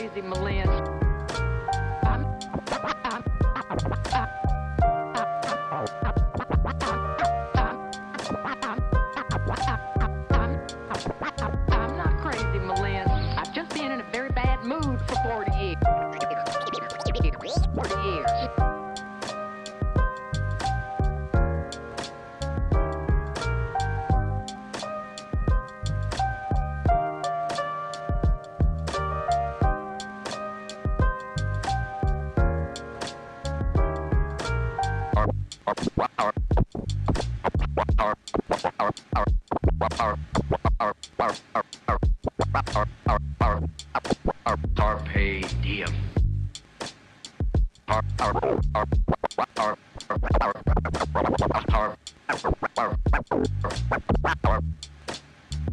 crazy, Malin. I'm not crazy, Malin. I've just been in a very bad mood for 40 years. 40 years. Carpe diem.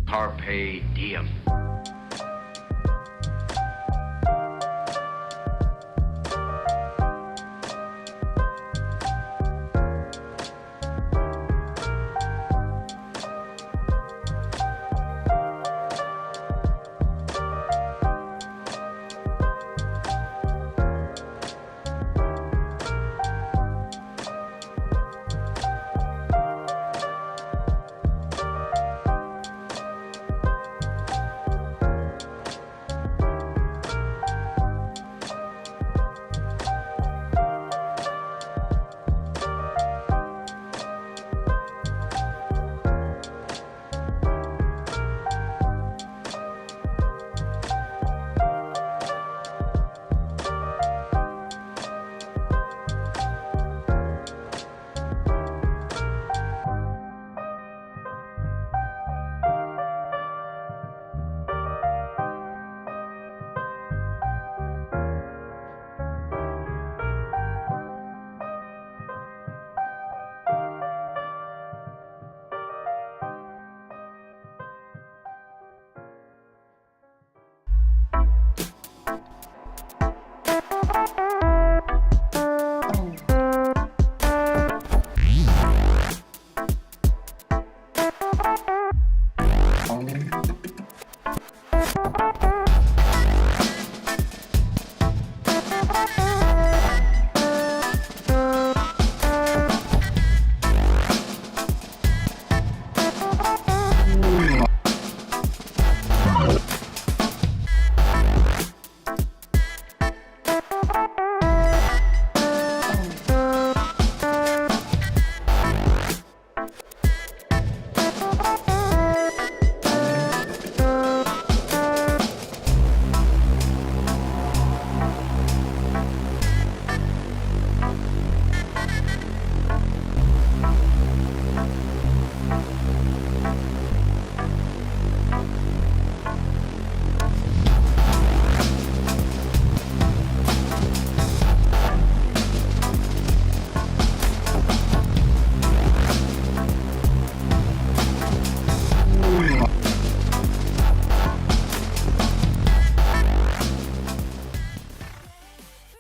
Carpe diem.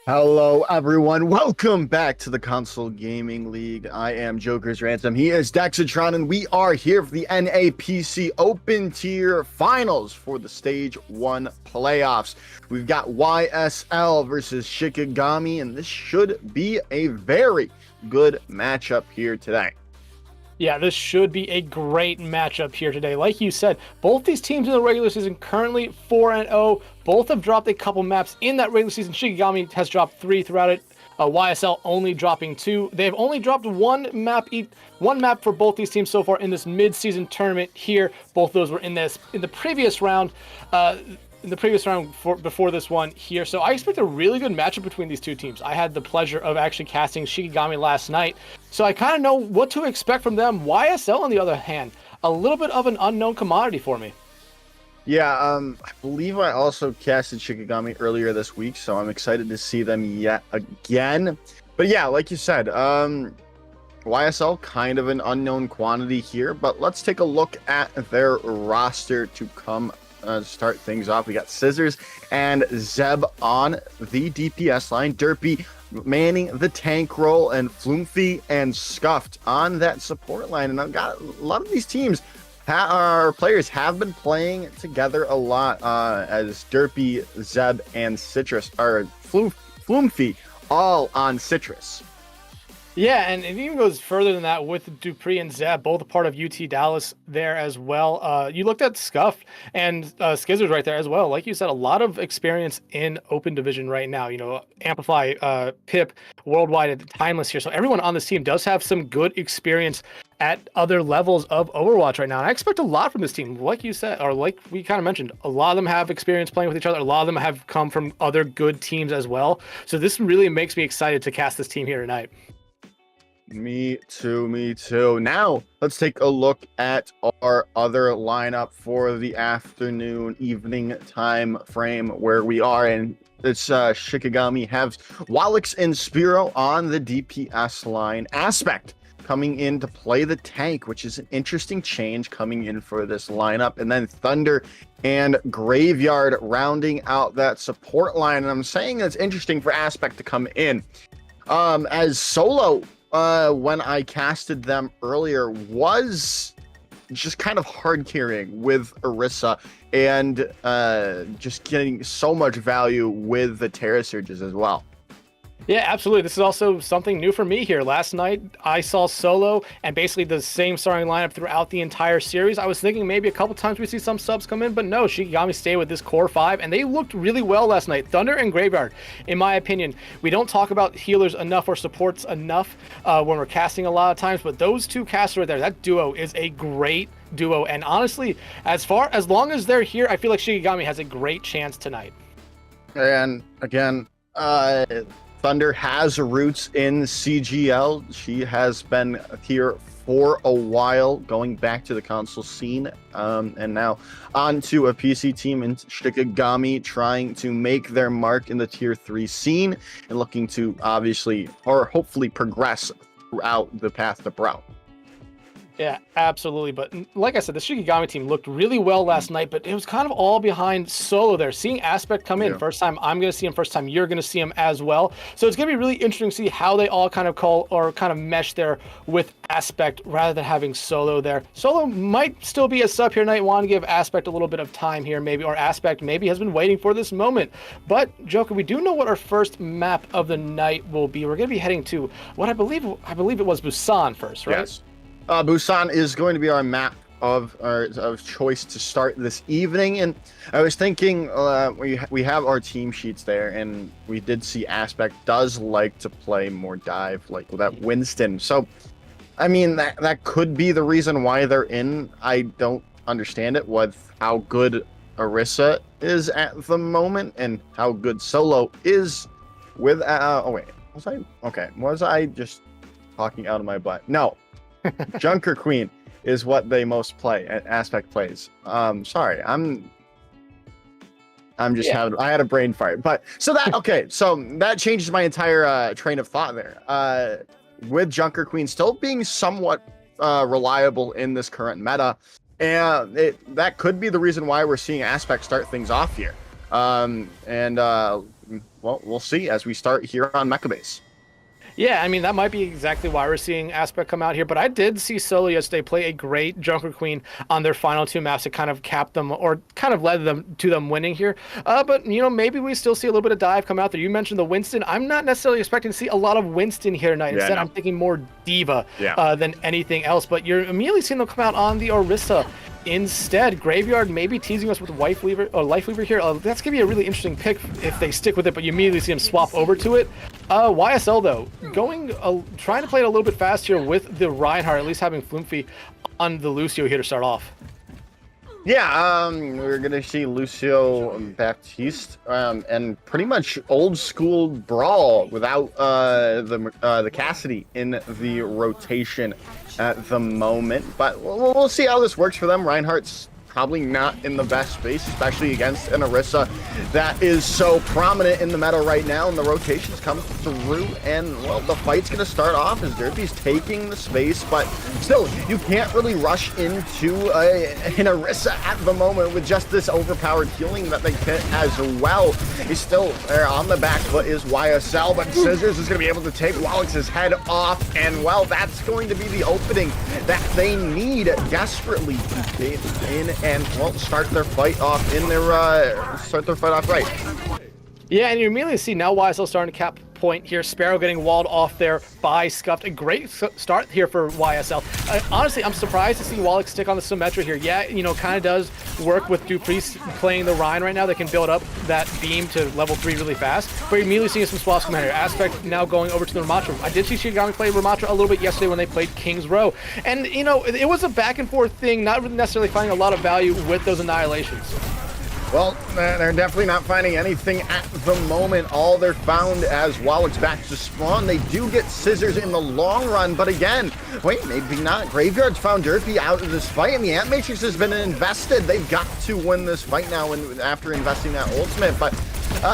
Hello, everyone. Welcome back to the Console Gaming League. I am Joker's Ransom. He is Dexatron, and we are here for the NAPC Open Tier Finals for the Stage 1 playoffs. We've got YSL versus Shikigami, and this should be a very good matchup here today. Yeah, this should be a great matchup here today. Like you said, both these teams in the regular season currently 4-0. Both have dropped a couple maps in that regular season. Shikigami has dropped 3 throughout it. YSL only dropping 2. They've only dropped one map for both these teams so far in this mid-season tournament here. Both those were in the previous round. Before this one here. So I expect a really good matchup between these two teams. I had the pleasure of actually casting Shikigami last night, so I kind of know what to expect from them. YSL, on the other hand, a little bit of an unknown commodity for me. Yeah, I believe I also casted Shikigami earlier this week, so I'm excited to see them yet again. But yeah, like you said, YSL, kind of an unknown quantity here, but let's take a look at their roster to come start things off. We got Scissors and Zeb on the DPS line, Derpy manning the tank role, and Floomfy and Scuffed on that support line. And I've got a lot of these teams our players have been playing together a lot, as Derpy, Zeb, and Citrus are Floomfeet all on Citrus. Yeah, and it even goes further than that with Dupree and Zeb, both a part of UT Dallas there as well. You looked at Scuff and Skizzers right there as well. Like you said, a lot of experience in Open Division right now. You know, Amplify, Pip, Worldwide, Timeless here. So everyone on this team does have some good experience at other levels of Overwatch right now. And I expect a lot from this team. Like you said, or like we kind of mentioned, a lot of them have experience playing with each other. A lot of them have come from other good teams as well. So this really makes me excited to cast this team here tonight. Me too. Now, let's take a look at our other lineup for the afternoon, evening time frame where we are. And it's Shikigami have Wallix and Spiro on the DPS line. Aspect coming in to play the tank, which is an interesting change coming in for this lineup. And then Thunder and Graveyard rounding out that support line. And I'm saying that's interesting for Aspect to come in. As Solo, when I casted them earlier, was just kind of hard carrying with Orisa and just getting so much value with the Terra Surges as well. Yeah, absolutely. This is also something new for me here. Last night, I saw Solo and basically the same starting lineup throughout the entire series. I was thinking maybe a couple times we see some subs come in, but no, Shikigami stayed with this core five, and they looked really well last night. Thunder and Graveyard, in my opinion. We don't talk about healers enough or supports enough when we're casting a lot of times, but those two casters right there, that duo is a great duo. And honestly, as long as they're here, I feel like Shikigami has a great chance tonight. And again, Thunder has roots in CGL. She has been here for a while, going back to the console scene, and now onto a PC team in Shikigami, trying to make their mark in the Tier 3 scene and looking to obviously, or hopefully, progress throughout the path to Pro. Yeah, absolutely. But like I said, the Shikigami team looked really well last night, but it was kind of all behind Solo there. Seeing Aspect come in, first time I'm going to see him, first time you're going to see him as well. So it's going to be really interesting to see how they all kind of mesh there with Aspect rather than having Solo there. Solo might still be a sub here tonight. Want to give Aspect a little bit of time here, maybe, or Aspect maybe has been waiting for this moment. But Joker, we do know what our first map of the night will be. We're going to be heading to what I believe it was Busan first, right? Yes. Busan is going to be our map of choice to start this evening, and I was thinking we have our team sheets there, and we did see Aspect does like to play more dive, like that Winston. So, I mean that could be the reason why they're in. I don't understand it with how good Orisa is at the moment and how good Solo is with. Was I just talking out of my butt? No. Junker Queen is what they most play. Aspect plays. Sorry, I had a brain fart. But so that changes my entire train of thought there. With Junker Queen still being somewhat reliable in this current meta, and that could be the reason why we're seeing Aspect start things off here. Well, we'll see as we start here on Mecha Base. Yeah, I mean, that might be exactly why we're seeing Aspect come out here, but I did see Solo yesterday play a great Junker Queen on their final two maps to kind of cap them, or kind of led them to them winning here. But, you know, maybe we still see a little bit of dive come out there. You mentioned the Winston. I'm not necessarily expecting to see a lot of Winston here tonight. Instead, I'm thinking more Diva than anything else, but you're immediately seeing them come out on the Orisa. Instead, Graveyard maybe teasing us with Life Weaver here. That's going to be a really interesting pick if they stick with it, but you immediately see him swap over to it. YSL, though, trying to play it a little bit fast here with the Reinhardt, at least having Floomfy on the Lucio here to start off. Yeah, we're going to see Lucio Baptiste and pretty much old school brawl without the Cassidy in the rotation at the moment. But we'll see how this works for them. Reinhardt's probably not in the best space, especially against an Orisa that is so prominent in the meta right now, and the rotations come through, and, well, the fight's going to start off as Derpy's taking the space, but still, you can't really rush into an Orisa at the moment with just this overpowered healing that they get as well. He's still on the back foot is YSL, but Scissors is going to be able to take Wallex's head off, and, well, that's going to be the opening that they need desperately to get in and, well, start their fight off right. Yeah, and you immediately see now YSL starting to cap point here. Sparrow getting walled off there by Scuffed. A great start here for YSL. Honestly, I'm surprised to see Wallach stick on the Symmetra here. Yeah, you know, kind of does work with Dupreece playing the Rhine right now. They can build up that beam to level 3 really fast. But you're immediately seeing some swaps come out here. Aspect now going over to the Ramatra. I did see Shikigami play Ramatra a little bit yesterday when they played King's Row. And, you know, it was a back and forth thing, not necessarily finding a lot of value with those annihilations. Well, they're definitely not finding anything at the moment. All they're found as Wallach's back to spawn. They do get Scissors in the long run, but again, wait, maybe not. Graveyard's found Derpy out of this fight, and the Ant Matrix has been invested. They've got to win this fight now after investing that ultimate, but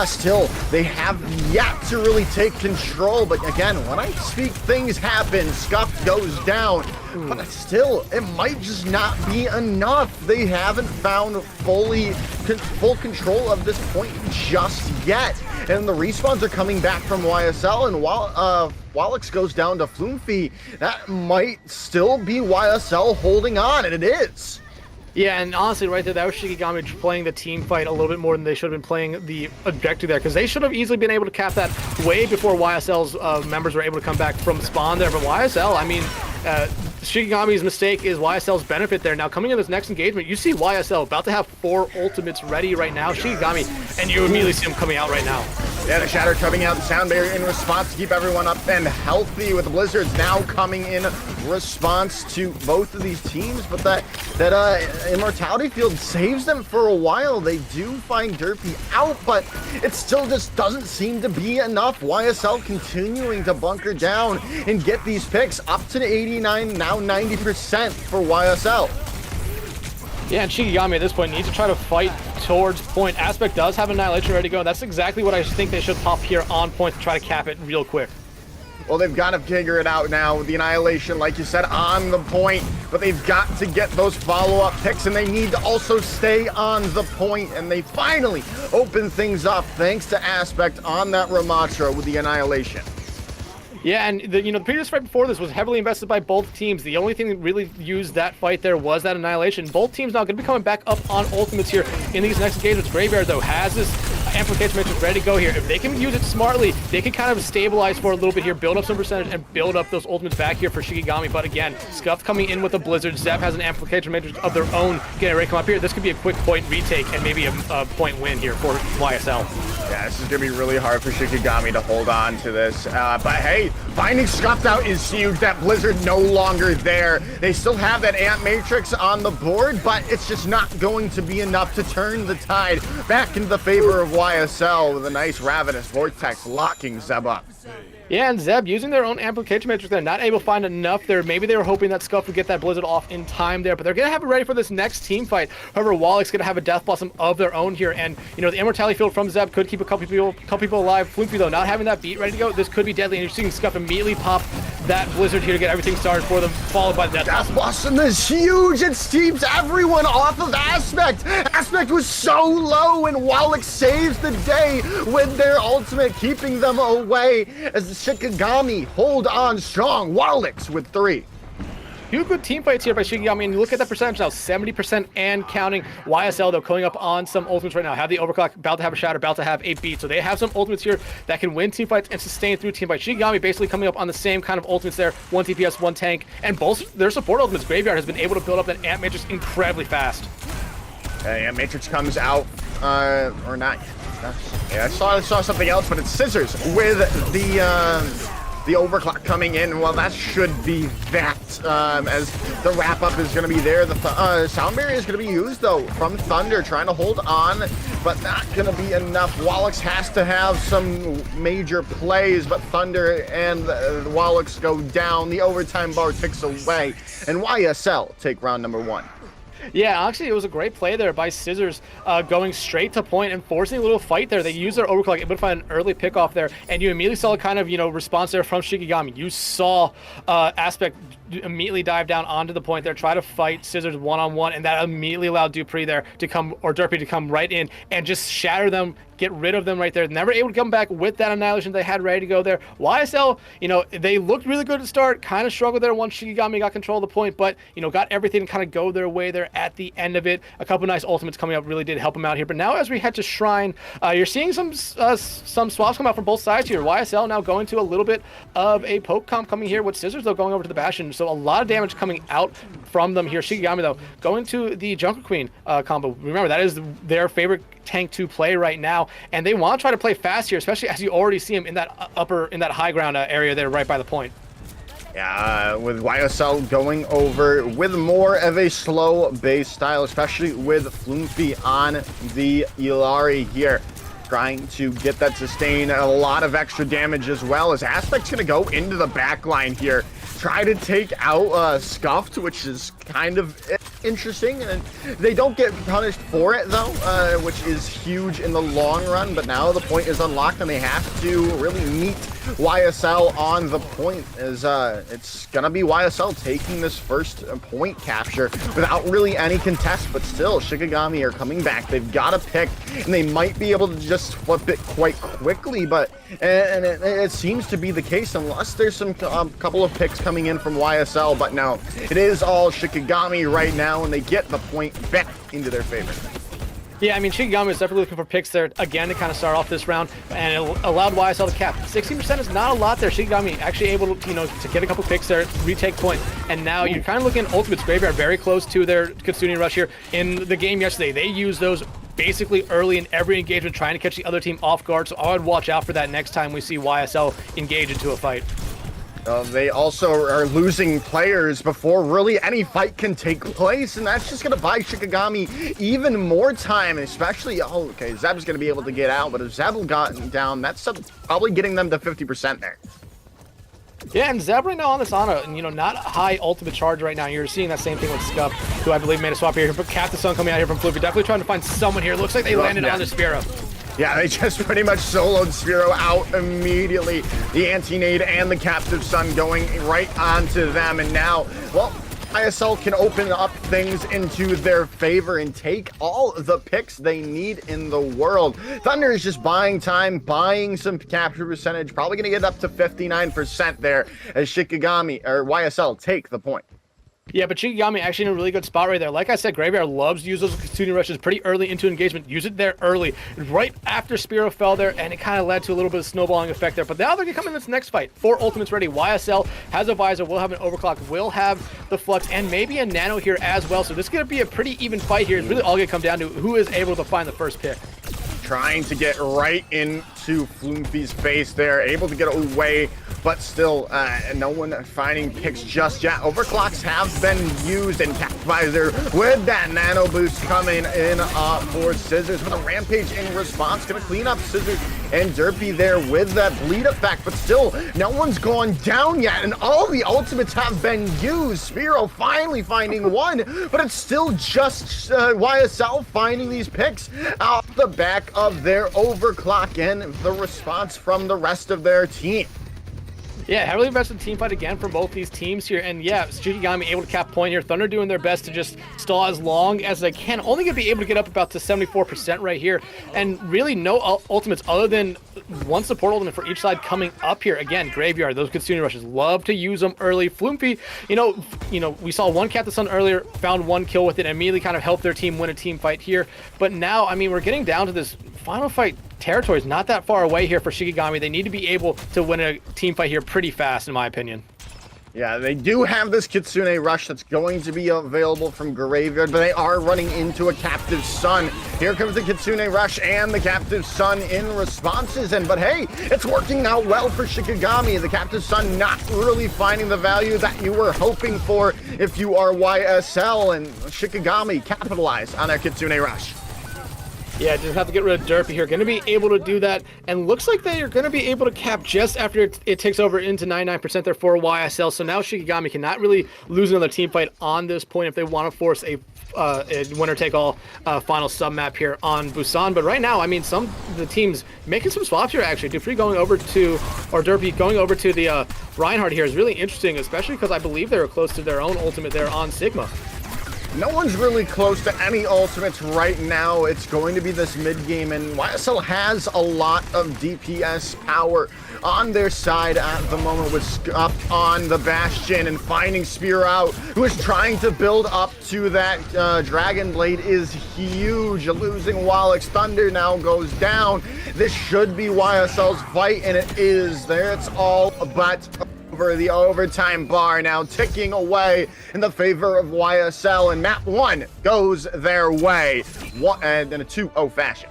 still, they have yet to really take control. But again, when I speak, things happen. Scuff goes down. But still, it might just not be enough. They haven't found full control of this point just yet. And the respawns are coming back from YSL, and while Wallach goes down to Floomfi, that might still be YSL holding on, and it is. Yeah, and honestly, right there, that was Shikigami playing the team fight a little bit more than they should have been playing the objective there, because they should have easily been able to cap that way before YSL's members were able to come back from spawn there. But YSL, I mean, Shikigami's mistake is YSL's benefit there. Now, coming in this next engagement, you see YSL about to have 4 ultimates ready right now. Shikigami, and you immediately see him coming out right now. Yeah, the Shatter coming out, the Sound Barrier in response to keep everyone up and healthy, with the Blizzards now coming in response to both of these teams. But that Immortality Field saves them for a while. They do find Derpy out, but it still just doesn't seem to be enough. YSL continuing to bunker down and get these picks up to the 89, now 90% for YSL. Yeah, and Shikigami at this point needs to try to fight towards point. Aspect does have Annihilation ready to go, and that's exactly what I think they should pop here on point to try to cap it real quick. Well, they've got to figure it out now with the Annihilation, like you said, on the point, but they've got to get those follow-up picks, and they need to also stay on the point, and they finally open things up thanks to Aspect on that Ramatra with the Annihilation. Yeah, and the previous fight before this was heavily invested by both teams. The only thing that really used that fight there was that Annihilation. Both teams now going to be coming back up on ultimates here in these next engagements. Graveyard, though, has this Amplification Matrix ready to go here. If they can use it smartly, they can kind of stabilize for a little bit here, build up some percentage, and build up those ultimates back here for Shikigami. But again, Scuff coming in with a Blizzard. Zep has an Amplification Matrix of their own getting ready to come up here. This could be a quick point retake and maybe a point win here for YSL. Yeah, this is going to be really hard for Shikigami to hold on to this. But hey, finding Scuffed out is huge. That Blizzard no longer there. They still have that Ant Matrix on the board, but it's just not going to be enough to turn the tide back into the favor of YSL with a nice Ravenous Vortex locking Zeb up. Yeah, and Zeb using their own Amplification Matrix there, not able to find enough there. Maybe they were hoping that Scuff would get that Blizzard off in time there, but they're going to have it ready for this next team fight. However, Wallach's going to have a Death Blossom of their own here, and, the Immortality Field from Zeb could keep a couple people alive. Floomfi, though, not having that beat ready to go, this could be deadly, and you're seeing Scuff immediately pop that Blizzard here to get everything started for them, followed by the Death Blossom is huge! It steams everyone off of Aspect! Aspect was so low, and Wallach saves the day with their ultimate, keeping them away as the Shikigami hold on strong. Wallach with 3. Two good team fights here by Shikigami, and you look at that percentage now, 70% and counting. YSL, though, coming up on some ultimates right now. Have the Overclock, about to have a Shatter, about to have a beat. So they have some ultimates here that can win team fights and sustain through team fights. Shikigami basically coming up on the same kind of ultimates there. 1 TPS, 1 tank, and both their support ultimates. Graveyard has been able to build up that Ant Matrix incredibly fast. Ant Matrix comes out, or not. Yeah, I saw something else, but it's Scissors with the Overclock coming in. Well, that should be that, as the wrap-up is going to be there. The Sound Barrier is going to be used, though, from Thunder, trying to hold on, but not going to be enough. Wallach has to have some major plays, but Thunder and Wallach go down. The overtime bar ticks away, and YSL take round number 1. Yeah, actually, it was a great play there by Scissors, going straight to point and forcing a little fight there. They used their overclock, able to find an early pickoff there, and you immediately saw a kind of, response there from Shikigami. You saw Aspect immediately dive down onto the point there, try to fight Scissors one-on-one, and that immediately allowed Dupree there to come, or Derpy to come right in and just shatter them, get rid of them right there. Never able to come back with that annihilation they had ready to go there. YSL, they looked really good to start, kind of struggled there once Shikigami got control of the point, but, got everything to kind of go their way there at the end of it. A couple nice ultimates coming up really did help them out here. But now as we head to Shrine, you're seeing some swaps come out from both sides here. YSL now going to a little bit of a poke comp coming here with Scissors, though, going over to the Bastion. So a lot of damage coming out from them here. Shikigami, though, going to the Junker Queen combo. Remember, that is their favorite tank to play right now, and they want to try to play fast here, especially as you already see him in that high ground area there right by the point. Yeah, with YSL going over with more of a slow base style, especially with Floomfi on the Illari here, trying to get that sustain, a lot of extra damage as well, as Aspect's going to go into the back line here, try to take out Scuffed, which is kind of interesting, and they don't get punished for it though, which is huge in the long run. But now the point is unlocked and they have to really meet YSL on the point, as it's gonna be YSL taking this first point capture without really any contest. But still, Shikigami are coming back. They've got a pick and they might be able to just flip it quite quickly, but it seems to be the case unless there's some couple of picks coming in from YSL. But no, it is all Shikigami right now, and they get the point back into their favor. Yeah, I mean, Shikigami is definitely looking for picks there again to kind of start off this round, and it allowed YSL to cap. 16% is not a lot there. Shikigami actually able to, to get a couple picks there, retake point, and now you're kind of looking at Ultimate's Graveyard very close to their Kitsune Rush here. In the game yesterday, they used those basically early in every engagement, trying to catch the other team off guard, so I would watch out for that next time we see YSL engage into a fight. They also are losing players before really any fight can take place, and that's just going to buy Shikigami even more time, especially, okay, Zeb's going to be able to get out, but if Zeb got down, that's probably getting them to 50% there. Yeah, and Zeb right now on this Ana, and not a high ultimate charge right now. You're seeing that same thing with Scuff, who I believe made a swap here. But Captain Sun coming out here from Floopy, definitely trying to find someone here. Looks like they landed on the Spiro. Yeah, they just pretty much soloed Sphero out immediately. The anti-nade and the Captive Sun going right onto them. And now, well, ISL can open up things into their favor and take all the picks they need in the world. Thunder is just buying time, buying some capture percentage, probably going to get up to 59% there as Shikigami, or YSL, take the point. Yeah, but Shikigami actually in a really good spot right there. Like I said, Graveyard loves to use those Kitsune Rushes pretty early into engagement. Use it there early, right after Spiro fell there, and it kind of led to a little bit of snowballing effect there. But now they're going to come in this next fight. 4 ultimates ready. YSL has a Visor, will have an Overclock, will have the Flux, and maybe a Nano here as well. So this is going to be a pretty even fight here. It's really all going to come down to who is able to find the first pick. Trying to get right into Floomfi's face there, able to get away, but still no one finding picks just yet. Overclocks have been used, and Visor with that nano boost coming in for Scissors with a Rampage in response. Gonna clean up Scissors and Derpy there with that bleed effect, but still no one's gone down yet, and all the ultimates have been used. Sphero finally finding one, but it's still just YSL finding these picks out the back of their overclock, and the response from the rest of their team. Yeah, heavily invested team fight again from both these teams here, and yeah, Shikigami able to cap point here. Thunder doing their best to just stall as long as they can. Only going to be able to get up about to 74% right here, and really no ultimates other than one support ultimate for each side coming up here. Again, Graveyard, those Kitsune Rushes, love to use them early. Floomfi, we saw one Captain Sun earlier, found one kill with it, and immediately kind of helped their team win a team fight here. But now, I mean, we're getting down to this final fight territory is not that far away here for Shikigami. They need to be able to win a team fight here pretty fast, in my opinion. Yeah, they do have this Kitsune Rush that's going to be available from Graveyard, but they are running into a Captive Sun. Here comes the Kitsune Rush and the Captive Sun in responses, but hey, it's working out well for Shikigami. The Captive Sun not really finding the value that you were hoping for if you are YSL, and Shikigami capitalize on their Kitsune Rush. Yeah, just have to get rid of Derpy here. Going to be able to do that, and looks like they are going to be able to cap just after it takes over into 99% there for YSL. So now Shikigami cannot really lose another team fight on this point if they want to force a winner-take-all final sub-map here on Busan. But right now, I mean, some of the teams making some swaps here, actually. Derpy going over to the Reinhardt here is really interesting, especially because I believe they were close to their own ultimate there on Sigma. No one's really close to any ultimates right now. It's going to be this mid game, and YSL has a lot of DPS power on their side at the moment with Scuff on the Bastion and finding Spear out, who is trying to build up to that Dragon Blade is huge. Losing Wallach's Thunder now goes down. This should be YSL's fight, and it is. There it's all but over. The overtime bar now ticking away in the favor of YSL, and map 1 goes their way. And in a 2-0 fashion.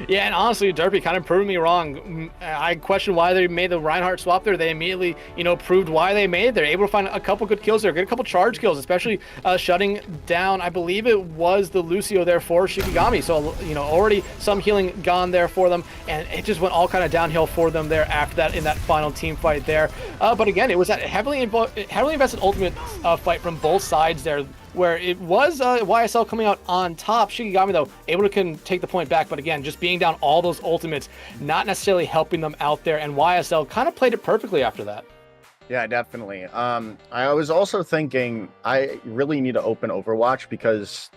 Yeah, and honestly, Derpy kind of proved me wrong. I questioned why they made the Reinhardt swap there. They immediately, proved why they made it. They're able to find a couple good kills there, get a couple charge kills, especially shutting down, I believe it was the Lucio there for Shikigami. So, already some healing gone there for them, and it just went all kind of downhill for them there after that in that final team fight there. But again, it was that heavily invested ultimate fight from both sides there, where it was YSL coming out on top. Shikigami, though, able to take the point back, but again, just being down all those ultimates, not necessarily helping them out there, and YSL kind of played it perfectly after that. Yeah, definitely. I was also thinking I really need to open Overwatch because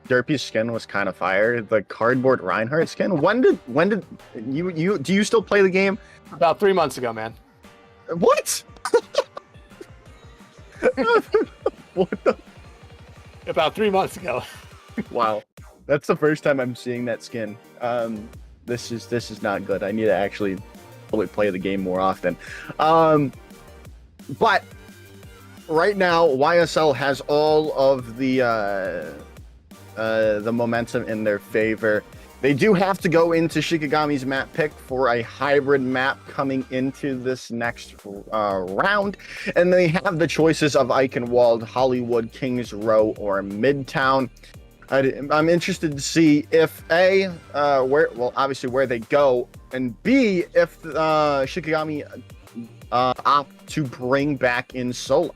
Derpy's skin was kind of fire. The cardboard Reinhardt skin. When did you do you still play the game? About 3 months ago, man. What? What the? About 3 months ago. Wow, that's the first time I'm seeing that skin. This is not good. I need to actually probably play the game more often. But right now, YSL has all of the momentum in their favor. They do have to go into Shikigami's map pick for a hybrid map coming into this next round. And they have the choices of Eichenwald, Hollywood, Kings Row, or Midtown. I'm interested to see if obviously where they go, and B, if Shikigami opt to bring back in Solo.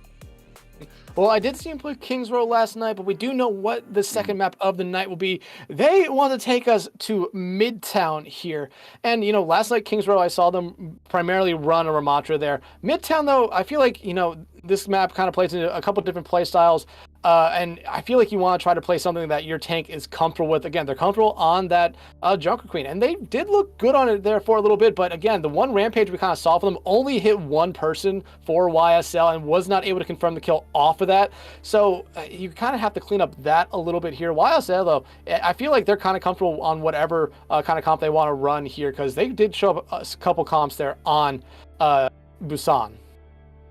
Well, I did see him play Kings Row last night, but we do know what the second map of the night will be. They want to take us to Midtown here. And, last night, Kings Row, I saw them primarily run a Ramatra there. Midtown, though, I feel like, this map kind of plays into a couple different play styles. And I feel like you want to try to play something that your tank is comfortable with. Again, they're comfortable on that Junker Queen, and they did look good on it there for a little bit. But again, the one Rampage we kind of saw for them only hit one person for YSL and was not able to confirm the kill off of that. So you kind of have to clean up that a little bit here. YSL, though, I feel like they're kind of comfortable on whatever kind of comp they want to run here, because they did show up a couple comps there on Busan.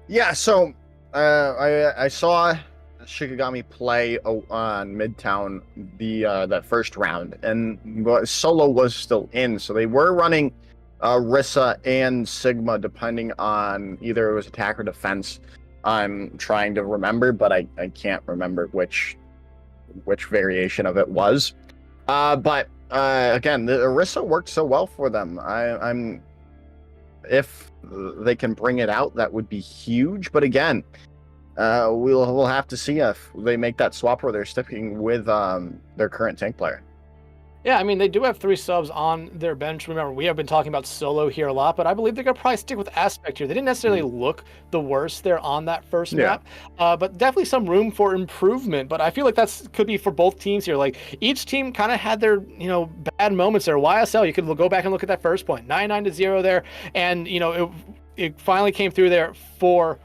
Yeah, so I saw Shikigami play on Midtown that first round, and Solo was still in, so they were running Rissa and Sigma depending on either it was attack or defense. I'm trying to remember, but I can't remember which variation of it was. But again, the Rissa worked so well for them. I'm if they can bring it out, that would be huge. But again, we'll have to see if they make that swap where they're sticking with their current tank player. Yeah, I mean, they do have 3 subs on their bench. Remember, we have been talking about Solo here a lot, but I believe they're going to probably stick with Aspect here. They didn't necessarily look the worst there on that first map, but definitely some room for improvement. But I feel like could be for both teams here. Like, each team kind of had their, bad moments there. YSL, you could go back and look at that first point. 99-0 there, and, it finally came through there for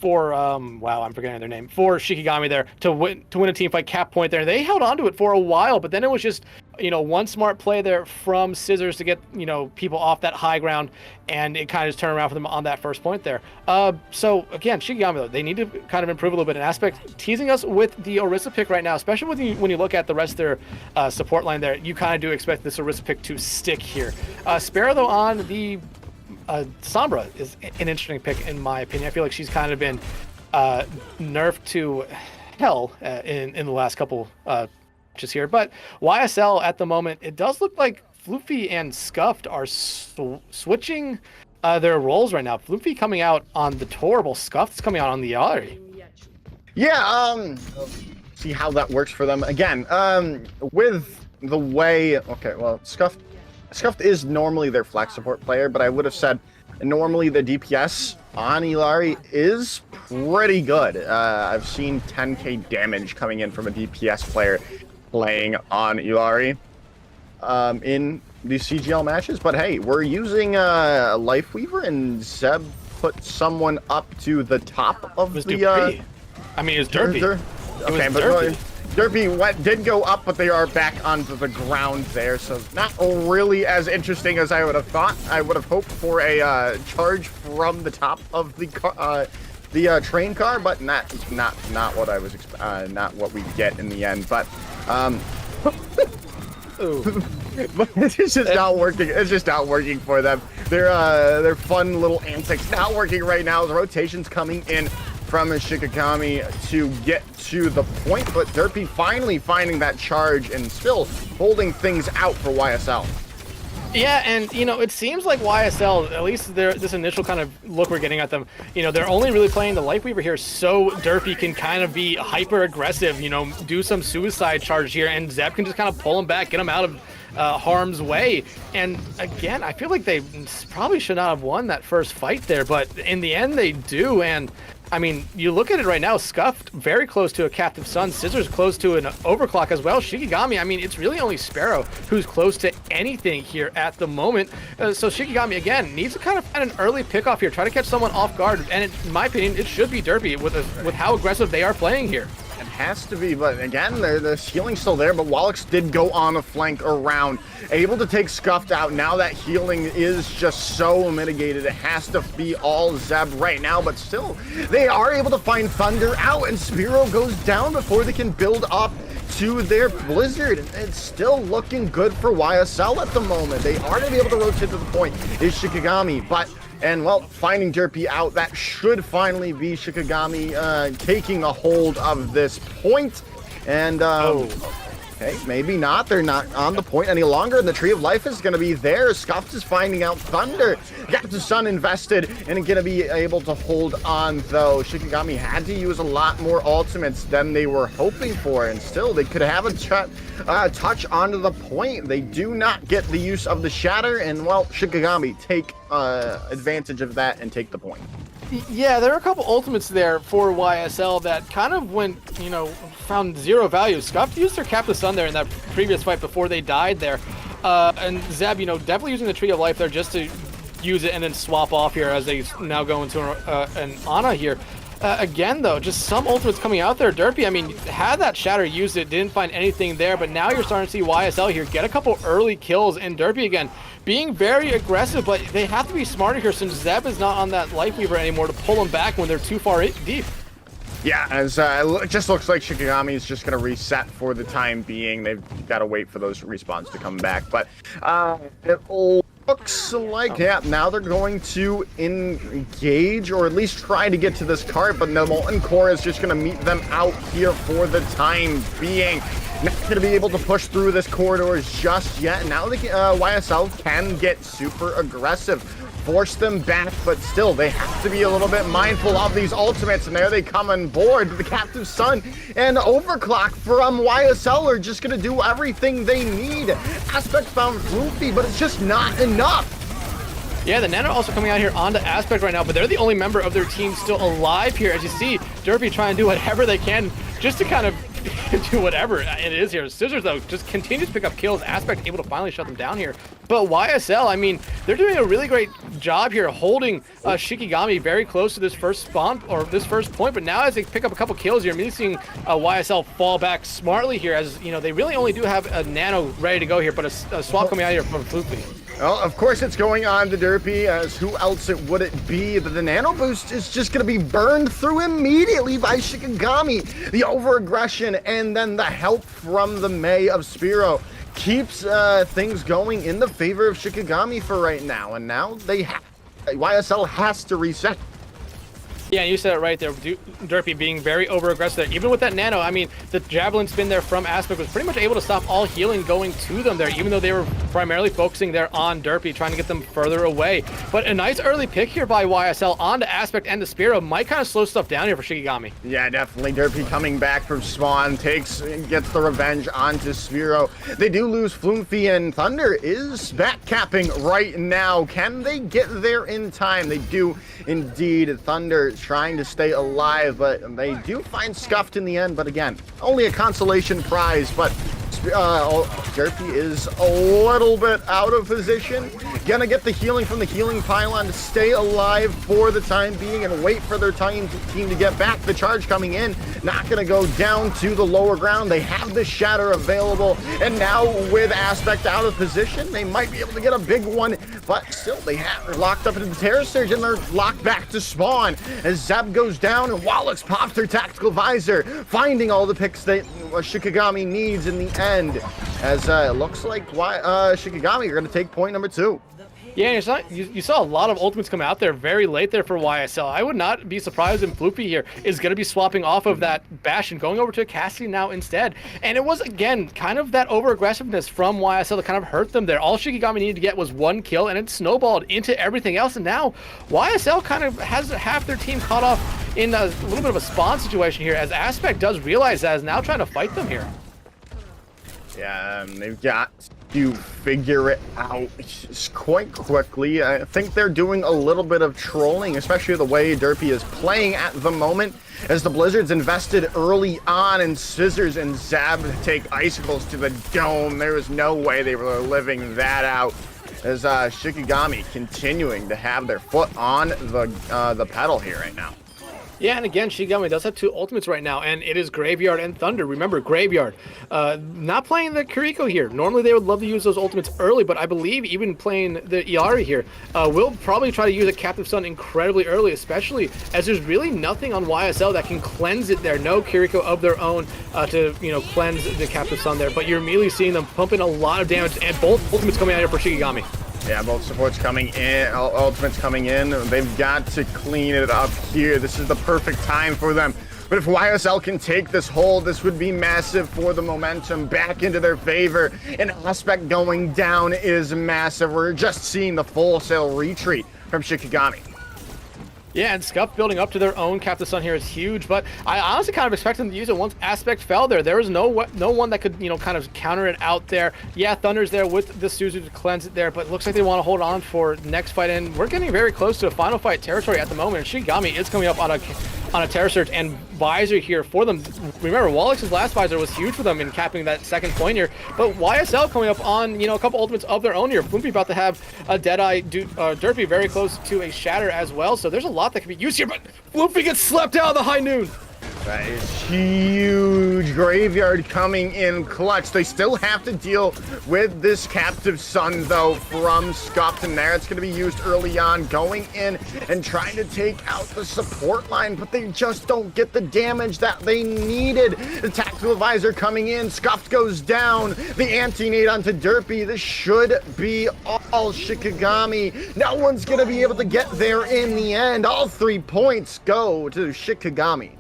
I'm forgetting their name, for Shikigami there to win a team fight cap point there. They held on to it for a while, but then it was just, one smart play there from Scissors to get, people off that high ground, and it kind of just turned around for them on that first point there. So again, Shikigami, though, they need to kind of improve a little bit in Aspect, teasing us with the Orisa pick right now, especially when you look at the rest of their support line there. You kind of do expect this Orisa pick to stick here. Sparrow, though, on the Sombra is an interesting pick in my opinion. I feel like she's kind of been nerfed to hell in the last couple matches here. But YSL at the moment, it does look like Floofy and Scuffed are switching their roles right now. Floofy coming out on the Torable, Scuffed's coming out on the Yari. Yeah, see how that works for them. Again, with the way... Okay, well, Scuffed is normally their flex support player, but I would have said normally the DPS on Illari is pretty good. I've seen 10k damage coming in from a DPS player playing on Illari in these CGL matches. But hey, we're using Lifeweaver, and Zeb put someone up to the top of the... Dupree. I mean, it was Derpy. Okay, but Derpy did go up, but they are back onto the ground there, so not really as interesting as I would have thought. I would have hoped for a charge from the top of the train car, but not what I was not what we get in the end. But but it's just not working. It's just not working for them. Their fun little antics not working right now. The rotation's coming in from Shikigami to get to the point, but Derpy finally finding that charge and still holding things out for YSL. Yeah, and it seems like YSL, at least this initial kind of look we're getting at them, they're only really playing the Lifeweaver here so Derpy can kind of be hyper aggressive, do some suicide charge here, and Zeb can just kind of pull him back, get him out of harm's way. And again, I feel like they probably should not have won that first fight there, but in the end they do. And I mean, you look at it right now, Scuffed very close to a Captive Sun, Scissors close to an Overclock as well. Shikigami, I mean, it's really only Sparrow who's close to anything here at the moment. So Shikigami, again, needs to kind of find an early pickoff here, try to catch someone off guard. And in my opinion, it should be Derpy with how aggressive they are playing here. It has to be, but again, the healing's still there, but Wallach did go on a flank around, able to take Scuffed out. Now that healing is just so mitigated, it has to be all Zeb right now, but still, they are able to find Thunder out, and Spiro goes down before they can build up to their Blizzard. And it's still looking good for YSL at the moment. They are going to be able to rotate to the point, is Shikigami, but... And, well, finding Derpy out, that should finally be Shikigami taking a hold of this point. And, okay, maybe not. They're not on the point any longer, and the Tree of Life is going to be there. Scuffed is finding out Thunder. Captain Sun invested and going to be able to hold on, though. Shikigami had to use a lot more ultimates than they were hoping for, and still, they could have a touch onto the point. They do not get the use of the Shatter, and, well, Shikigami take advantage of that and take the point. Yeah, there are a couple ultimates there for YSL that kind of went, found zero value. Scuffed used their Captive Sun there in that previous fight before they died there. And Zeb, definitely using the Tree of Life there just to use it and then swap off here as they now go into an Ana here. Again, though, just some ultimates coming out there. Derpy, I mean, had that Shatter used it, didn't find anything there, but now you're starting to see YSL here get a couple early kills, and Derpy, again, being very aggressive, but they have to be smarter here since Zeb is not on that Lifeweaver anymore to pull them back when they're too far deep. Yeah, as it just looks like Shikigami is just going to reset for the time being. They've got to wait for those respawns to come back, but it looks like, yeah, now they're going to engage, or at least try to get to this cart, but the Molten Core is just going to meet them out here for the time being. Not going to be able to push through this corridor just yet. Now the YSL can get super aggressive, force them back, but still, they have to be a little bit mindful of these ultimates, and there they come on board. The Captive Sun and Overclock from YSL are just going to do everything they need. Aspect found Floofy, but it's just not enough. Yeah, the Nano also coming out here onto Aspect right now, but they're the only member of their team still alive here. As you see, Derpy trying to do whatever they can just to kind of do whatever it is here. Scissors, though, just continues to pick up kills. Aspect able to finally shut them down here. But YSL, I mean, they're doing a really great job here holding Shikigami very close to this first spawn, or this first point. But now as they pick up a couple kills, you're immediately seeing YSL fall back smartly here, as, they really only do have a Nano ready to go here, but a swap coming out here from Floofy. Well, of course it's going on to Derpy, as who else it would it be? But the Nano Boost is just going to be burned through immediately by Shikigami. The over-aggression and then the help from the May of Spiro keeps things going in the favor of Shikigami for right now. And now YSL has to reset. Yeah, you said it right there. Derpy being very over-aggressive there. Even with that nano, I mean, the Javelin spin there from Aspect was pretty much able to stop all healing going to them there, even though they were primarily focusing there on Derpy, trying to get them further away. But a nice early pick here by YSL onto Aspect and the Spiro might kind of slow stuff down here for Shikigami. Yeah, definitely. Derpy coming back from spawn, gets the revenge onto Spiro. They do lose Floomfy, and Thunder is back-capping right now. Can they get there in time? They do indeed. Thunder trying to stay alive, but they do find Scuffed in the end. But again, only a consolation prize. But Derpy is a little bit out of position. Gonna get the healing from the healing pylon to stay alive for the time being and wait for their team to get back. The charge coming in, not gonna go down to the lower ground. They have the shatter available, and now with Aspect out of position, they might be able to get a big one, but still they are locked up into the Terror Surge, and they're locked back to spawn as Zeb goes down and Wallux pops their tactical visor, finding all the picks that Shikigami needs in the end, as it looks like Shikigami are going to take point number 2. Yeah, you saw a lot of ultimates come out there very late there for YSL. I would not be surprised if Floopy here is going to be swapping off of that Bash and going over to a Cassidy now instead. And it was, again, kind of that over-aggressiveness from YSL that kind of hurt them there. All Shikigami needed to get was 1 kill, and it snowballed into everything else. And now YSL kind of has half their team caught off in a little bit of a spawn situation here, as Aspect does realize that, is now trying to fight them here. Yeah, they've got to figure it out quite quickly. I think they're doing a little bit of trolling, especially the way Derpy is playing at the moment, as the Blizzards invested early on and Scissors and Zab take Icicles to the dome. There was no way they were living that out, as Shikigami continuing to have their foot on the pedal here right now. Yeah, and again, Shikigami does have 2 ultimates right now, and it is Graveyard and Thunder. Remember, Graveyard, not playing the Kiriko here. Normally, they would love to use those ultimates early, but I believe even playing the Iari here, will probably try to use a Captive Sun incredibly early, especially as there's really nothing on YSL that can cleanse it there. No Kiriko of their own to, cleanse the Captive Sun there, but you're immediately seeing them pumping a lot of damage, and both ultimates coming out here for Shikigami. Yeah, both supports coming in, ultimates coming in. They've got to clean it up here. This is the perfect time for them. But if YSL can take this hold, this would be massive for the momentum back into their favor. And Aspect going down is massive. We're just seeing the full-sail retreat from Shikigami. Yeah, and Scuff building up to their own Captive Sun here is huge, but I honestly kind of expect them to use it once Aspect fell there. There was no one that could, kind of counter it out there. Yeah, Thunder's there with the Suzu to cleanse it there, but it looks like they want to hold on for next fight, and we're getting very close to a final fight territory at the moment. Shikigami is coming up on a Terror Surge and visor here for them. Remember, Wallux's last visor was huge for them in capping that second point here, but YSL coming up on, a couple ultimates of their own here. Floopy about to have a Deadeye, Derpy very close to a Shatter as well, so there's a lot that can be used here, but Floopy gets slept out of the high noon. That is huge. Graveyard coming in clutch. They still have to deal with this Captive Sun, though, from Scuffed, and there it's going to be used early on, going in and trying to take out the support line, but they just don't get the damage that they needed. The Tactical Advisor coming in. Scuffed goes down. The anti-nade onto Derpy. This should be all Shikigami. No one's going to be able to get there in the end. All 3 points go to Shikigami.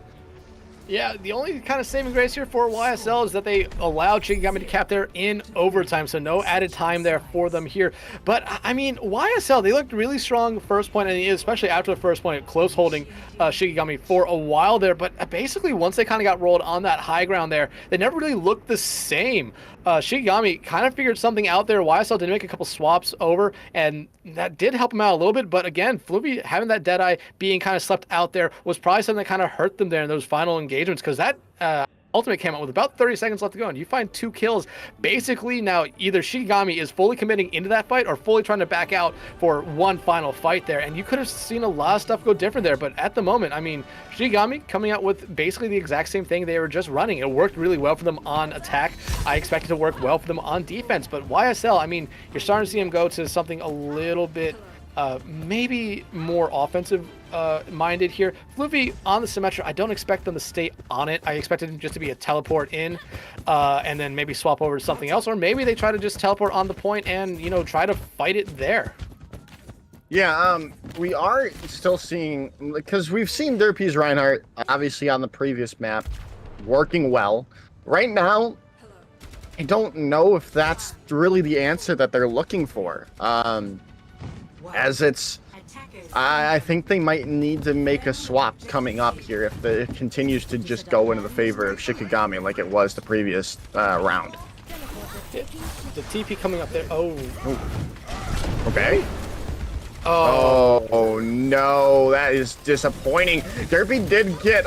Yeah, the only kind of saving grace here for YSL is that they allowed Shikigami to cap there in overtime, so no added time there for them here. But, I mean, YSL, they looked really strong first point, and especially after the first point, close holding Shikigami for a while there. But basically, once they kind of got rolled on that high ground there, they never really looked the same. Shikigami kind of figured something out there. YSL did make a couple swaps over, and that did help him out a little bit. But again, Floopy having that Deadeye being kind of slept out there was probably something that kind of hurt them there in those final engagements, because that ultimate came out with about 30 seconds left to go, and you find 2 kills. Basically, now either Shikigami is fully committing into that fight or fully trying to back out for one final fight there, and you could have seen a lot of stuff go different there. But at the moment, I mean, Shikigami coming out with basically the exact same thing they were just running. It worked really well for them on attack. I expect it to work well for them on defense. But YSL, I mean, you're starting to see them go to something a little bit maybe more offensive minded here. Floopy on the Symmetra, I don't expect them to stay on it. I expected them just to be a teleport in and then maybe swap over to something else, or maybe they try to just teleport on the point and, try to fight it there. Yeah, we are still seeing, because we've seen Derpy's Reinhardt, obviously on the previous map, working well. Right now, I don't know if that's really the answer that they're looking for. As it's, I think they might need to make a swap coming up here if it continues to just go into the favor of Shikigami like it was the previous round. The TP coming up there. Oh. Okay. Oh. No, that is disappointing. Derpy did get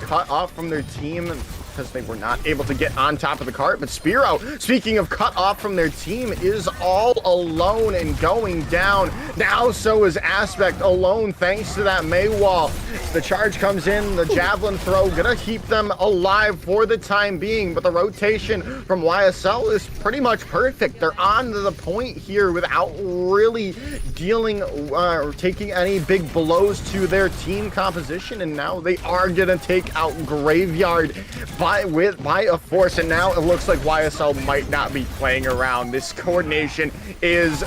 cut off from their team because they were not able to get on top of the cart. But Spiro, speaking of cut off from their team, is all alone and going down. Now so is Aspect alone thanks to that May wall. The charge comes in, the javelin throw, gonna keep them alive for the time being. But the rotation from YSL is pretty much perfect. They're on to the point here without really dealing or taking any big blows to their team composition. And now they are gonna take out Graveyard by a force, and now it looks like YSL might not be playing around. This coordination is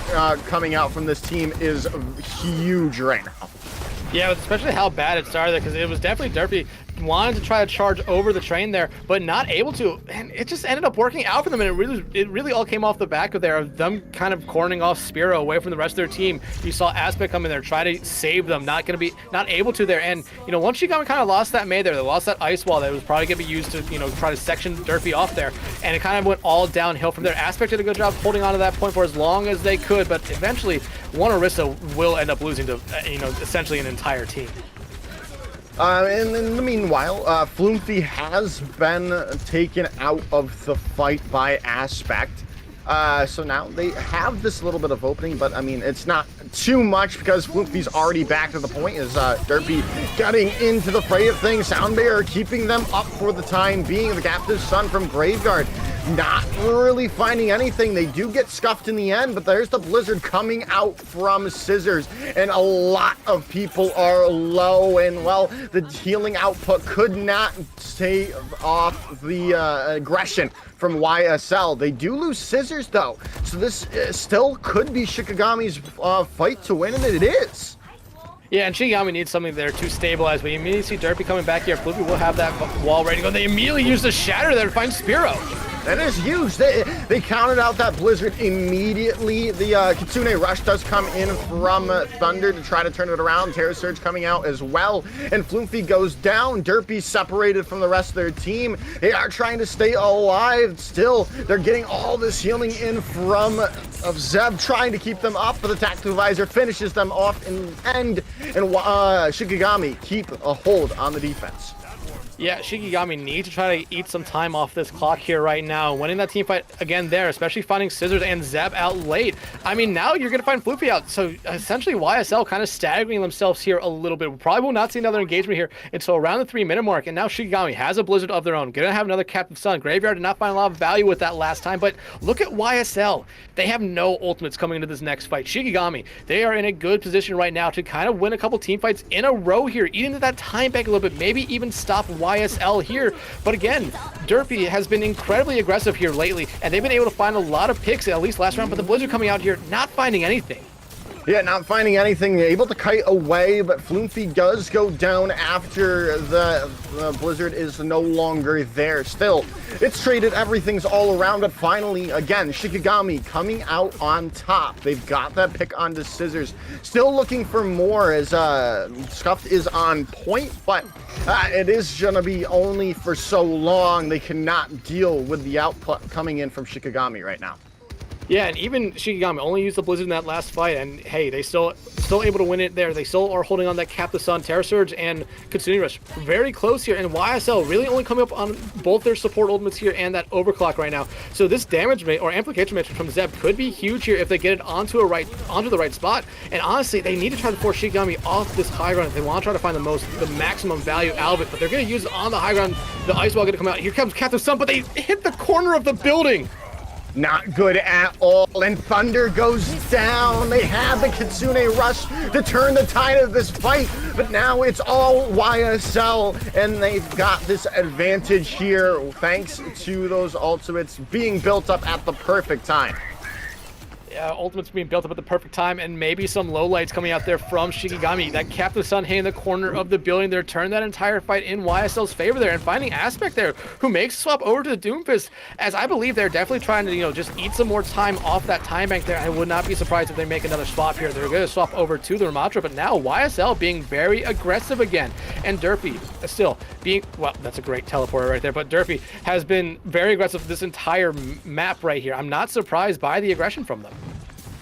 coming out from this team is huge right now. Yeah, especially how bad it started, because it was definitely Derpy wanted to try to charge over the train there, but not able to, and it just ended up working out for them. And it really all came off the back of them kind of cornering off Spiro away from the rest of their team. You saw Aspect come in there, try to save them, not able to there. And once Shikigami kind of lost that May there, they lost that ice wall that was probably gonna be used to try to section Derpy off there, and it kind of went all downhill from there. Aspect did a good job holding on to that point for as long as they could, but eventually one Orisa will end up losing to essentially an entire team. And in the meanwhile, Floomfy has been taken out of the fight by Aspect. So now they have this little bit of opening, but I mean, it's not too much because Floomfy's already back to the point as Derpy getting into the fray of things. Soundbearer keeping them up for the time being. The Captive Sun from Graveyard not really finding anything. They do get scuffed in the end, but there's the Blizzard coming out from Scissors, and a lot of people are low, and well, the healing output could not stay off the aggression from YSL. They do lose Scissors though, so this still could be Shikigami's fight to win, and it is. Yeah, and Shikigami needs something there to stabilize. We immediately see Derpy coming back here. Floopy will have that wall ready to go. They immediately use the Shatter there to find Spiro. That is huge. They counted out that Blizzard immediately. The Kitsune Rush does come in from Thunder to try to turn it around. Terror Surge coming out as well. And Floomfy goes down. Derpy separated from the rest of their team. They are trying to stay alive still. They're getting all this healing in from Zeb, trying to keep them up, but the Tactical Visor finishes them off in the end. And Shikigami keep a hold on the defense. Yeah, Shikigami needs to try to eat some time off this clock here right now. Winning that team fight again there, especially finding Scissors and Zeb out late. I mean, now you're going to find Floopy out. So essentially YSL kind of staggering themselves here a little bit. We probably will not see another engagement here until around the 3-minute mark. And now Shikigami has a Blizzard of their own. Going to have another Captive Sun. Graveyard did not find a lot of value with that last time. But look at YSL. They have no ultimates coming into this next fight. Shikigami, they are in a good position right now to kind of win a couple team fights in a row here. Eating into that time back a little bit. Maybe even stop YSL here. But again, Derpy has been incredibly aggressive here lately, and they've been able to find a lot of picks, at least last round, but the Blizzard coming out here not finding anything. Yeah, not finding anything, able to kite away, but Floomfy does go down after the Blizzard is no longer there. Still, it's traded, everything's all around, but finally, again, Shikigami coming out on top. They've got that pick onto Scissors. Still looking for more as Scuffed is on point, but it is gonna be only for so long. They cannot deal with the output coming in from Shikigami right now. Yeah, and even Shikigami only used the Blizzard in that last fight, and hey, they still able to win it there. They still are holding on that Captive Sun, Terror Surge, and Kitsune Rush. Very close here, and YSL really only coming up on both their support ultimates here and that overclock right now. So this damage or amplification matrix from Zeb could be huge here if they get it onto the right spot. And honestly, they need to try to force Shikigami off this high ground if they want to try to find the maximum value out of it. But they're going to use it on the high ground. The Ice Wall going to come out. Here comes Captive Sun, but they hit the corner of the building. Not good at all, and Thunder goes down. They have the Kitsune Rush to turn the tide of this fight, but now it's all YSL, and they've got this advantage here thanks to those ultimates being built up at the perfect time. ultimates being built up at the perfect time, and maybe some lowlights coming out there from Shikigami. That Captain Sun hitting the corner of the building there, turned that entire fight in YSL's favor there, and finding Aspect there, who makes a swap over to the Doomfist, as I believe they're definitely trying to, just eat some more time off that time bank there. I would not be surprised if they make another swap here. They're going to swap over to the Ramatra, but now YSL being very aggressive again, and Derpy still being, well, that's a great teleporter right there, but Derpy has been very aggressive this entire map right here. I'm not surprised by the aggression from them.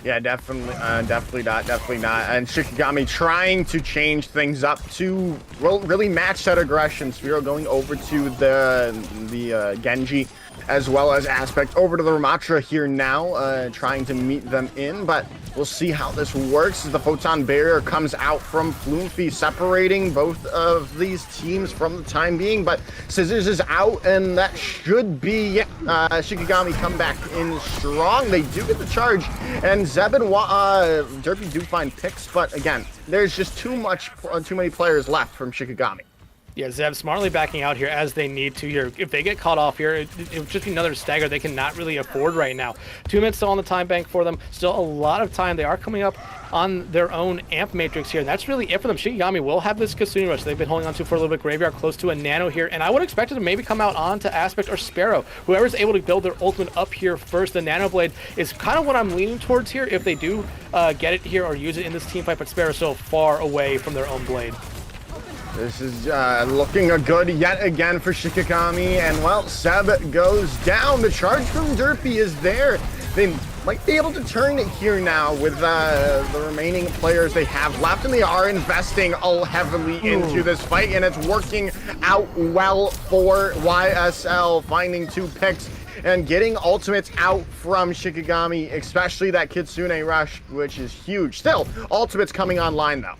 Yeah, definitely not. And Shikigami trying to change things up to really match that aggression. Sphero going over to the Genji, as well as Aspect over to the Ramatra here now, trying to meet them in, but we'll see how this works as the Photon Barrier comes out from Floomfi, separating both of these teams from the time being, but Scissors is out, and that should be Shikigami come back in strong. They do get the charge, and Zeb and Derpy do find picks, but again, there's just too many players left from Shikigami. Yeah, Zeb smartly backing out here as they need to here. If they get caught off here, it would just be another stagger they cannot really afford right now. 2 minutes still on the time bank for them. Still a lot of time. They are coming up on their own amp matrix here, and that's really it for them. Shikigami will have this Kasuni Rush they've been holding on to for a little bit. Graveyard close to a nano here, and I would expect it to maybe come out onto Aspect or Sparrow. Whoever's able to build their ultimate up here first. The Nano Blade is kind of what I'm leaning towards here if they do get it here or use it in this team fight, but Sparrow's so far away from their own blade. This is looking good yet again for Shikigami, and well, Seb goes down. The charge from Derpy is there. They might be able to turn it here now with the remaining players they have left, and they are investing heavily into this fight, and it's working out well for YSL, finding 2 picks and getting ultimates out from Shikigami, especially that Kitsune Rush, which is huge. Still, ultimates coming online though.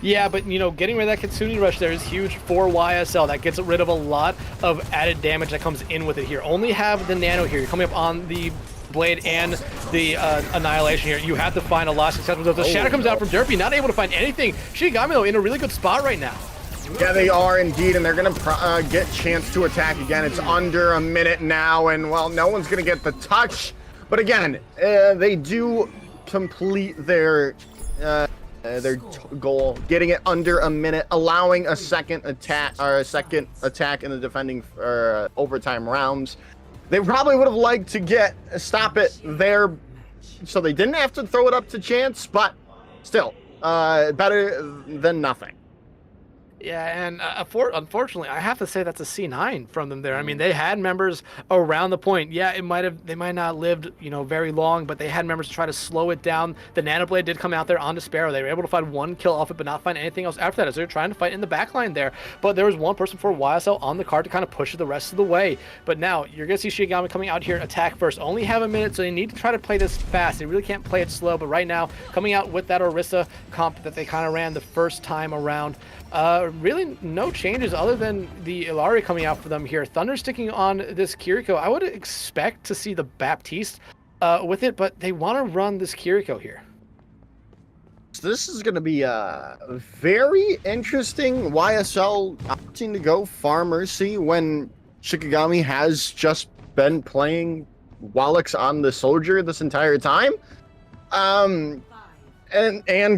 Yeah, but getting rid of that Kitsune Rush there is huge for YSL. That gets rid of a lot of added damage that comes in with it here. Only have the Nano here. You're coming up on the Blade and the Annihilation here. You have to find a lot of successful. The Shatter comes out from Derpy, not able to find anything. Shikigami, though, in a really good spot right now. Yeah, they are indeed, and they're going to get chance to attack again. It's under a minute now, and, well, no one's going to get the touch. But again, they do complete their goal, getting it under a minute, allowing a second attack in the defending overtime rounds. They probably would have liked to stop it there, so they didn't have to throw it up to chance, but still, better than nothing. Yeah, and unfortunately, I have to say that's a C9 from them there. I mean, they had members around the point. Yeah, they might not lived, very long, but they had members to try to slow it down. The Nanoblade did come out there onto Sparrow. They were able to find 1 kill off it, but not find anything else after that, as they were trying to fight in the backline there. But there was one person for YSL on the card to kind of push it the rest of the way. But now, you're going to see Shikigami coming out here, attack first. Only have a minute, so they need to try to play this fast. They really can't play it slow, but right now, coming out with that Orisa comp that they kind of ran the first time around, really no changes other than the Illari coming out for them here. Thunder sticking on this Kiriko. I would expect to see the Baptiste with it, but they want to run this Kiriko here. So this is going to be very interesting. YSL opting to go Far Mercy when Shikigami has just been playing Wallix on the Soldier this entire time. And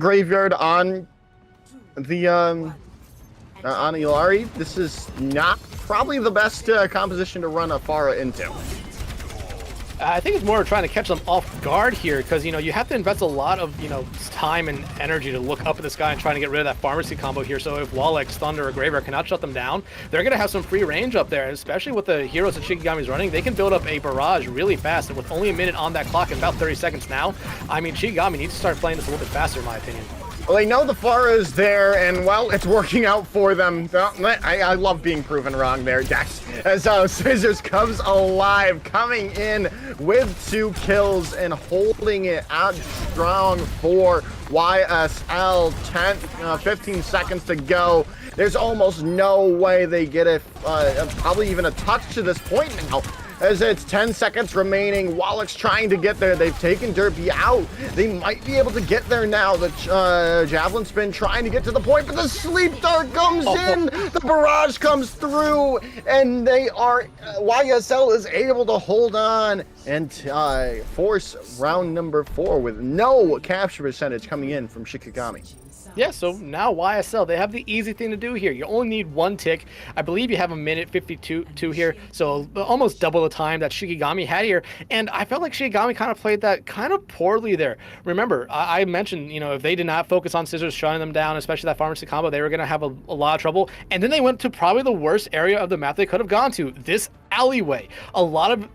Graveyard on the on Illari. This is not probably the best composition to run a Pharah into. I think it's more trying to catch them off guard here, because you have to invest a lot of time and energy to look up at the sky and trying to get rid of that pharmacy combo here. So if Wallix, Thunder, or Graveyard cannot shut them down, they're going to have some free range up there, and especially with the heroes that Shikigami's running, they can build up a barrage really fast. And with only a minute on that clock and about 30 seconds now, I mean, Shikigami needs to start playing this a little bit faster, in my opinion. Well, they know the Pharah is there, and, well, it's working out for them. I love being proven wrong there, Dex. As Scissors comes alive, coming in with 2 kills and holding it out strong for YSL. 15 seconds to go. There's almost no way they get probably even a touch to this point now, as it's 10 seconds remaining. Wallix trying to get there. They've taken Derpy out. They might be able to get there now. The Javelin Spin trying to get to the point, but the Sleep Dart comes in. The barrage comes through, and they are YSL is able to hold on and force round number 4 with no capture percentage coming in from Shikigami. Yeah, so now YSL, they have the easy thing to do here. You only need 1 tick. I believe you have a minute 52 here, so almost double the time that Shikigami had here. And I felt like Shikigami kind of played that kind of poorly there. Remember, I mentioned, if they did not focus on scissors, shutting them down, especially that pharmacy combo, they were going to have a lot of trouble. And then they went to probably the worst area of the map they could have gone to, this alleyway. A lot of,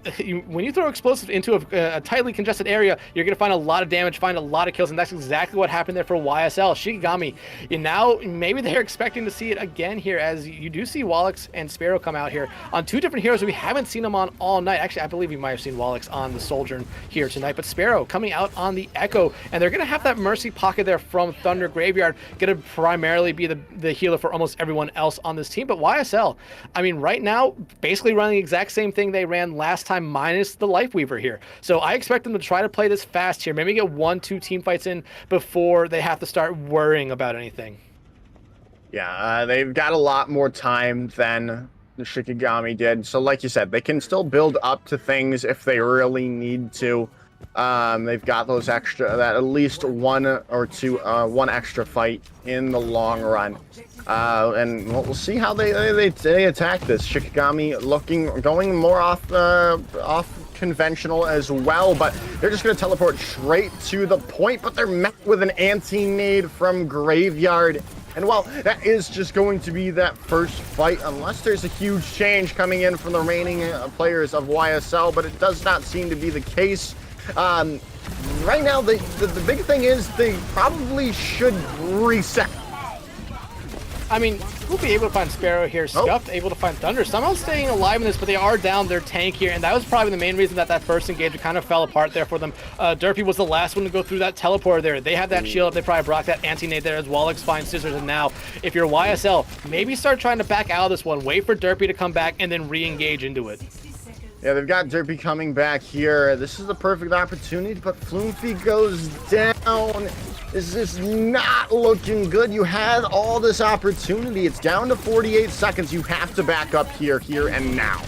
when you throw explosives into a tightly congested area, you're going to find a lot of damage, find a lot of kills, and that's exactly what happened there for YSL. Shikigami, now maybe they're expecting to see it again here, as you do see Wallix and Sparrow come out here on 2 different heroes we haven't seen them on all night. Actually, I believe we might have seen Wallix on the Sojourn here tonight, but Sparrow coming out on the Echo, and they're going to have that Mercy pocket there from Thunder Graveyard, going to primarily be the healer for almost everyone else on this team. But YSL, I mean, right now, basically running the exact same thing they ran last time, minus the Lifeweaver here. So I expect them to try to play this fast here, maybe get 1-2 team fights in before they have to start worrying about anything. Yeah, they've got a lot more time than the Shikigami did. So like you said, they can still build up to things if they really need to. They've got those extra, that at least 1 or 2, 1 extra fight in the long run. And we'll see how they attack this. Shikigami going more off conventional as well, but they're just going to teleport straight to the point, but they're met with an anti-nade from Graveyard. And well, that is just going to be that first fight, unless there's a huge change coming in from the remaining players of YSL, but it does not seem to be the case. Right now, the big thing is they probably should reset. I mean, we'll be able to find Sparrow here, Scuffed, able to find Thunder, somehow staying alive in this, but they are down their tank here, and that was probably the main reason that first engagement kind of fell apart there for them. Derpy was the last one to go through that teleporter there. They had that shield up, they probably brought that anti-nade there as Wallix finds scissors, and now, if you're YSL, maybe start trying to back out of this one, wait for Derpy to come back, and then re-engage into it. Yeah, they've got Derpy coming back here. This is the perfect opportunity, but Floomfy goes down. This is not looking good. You had all this opportunity. It's down to 48 seconds. You have to back up here, and now.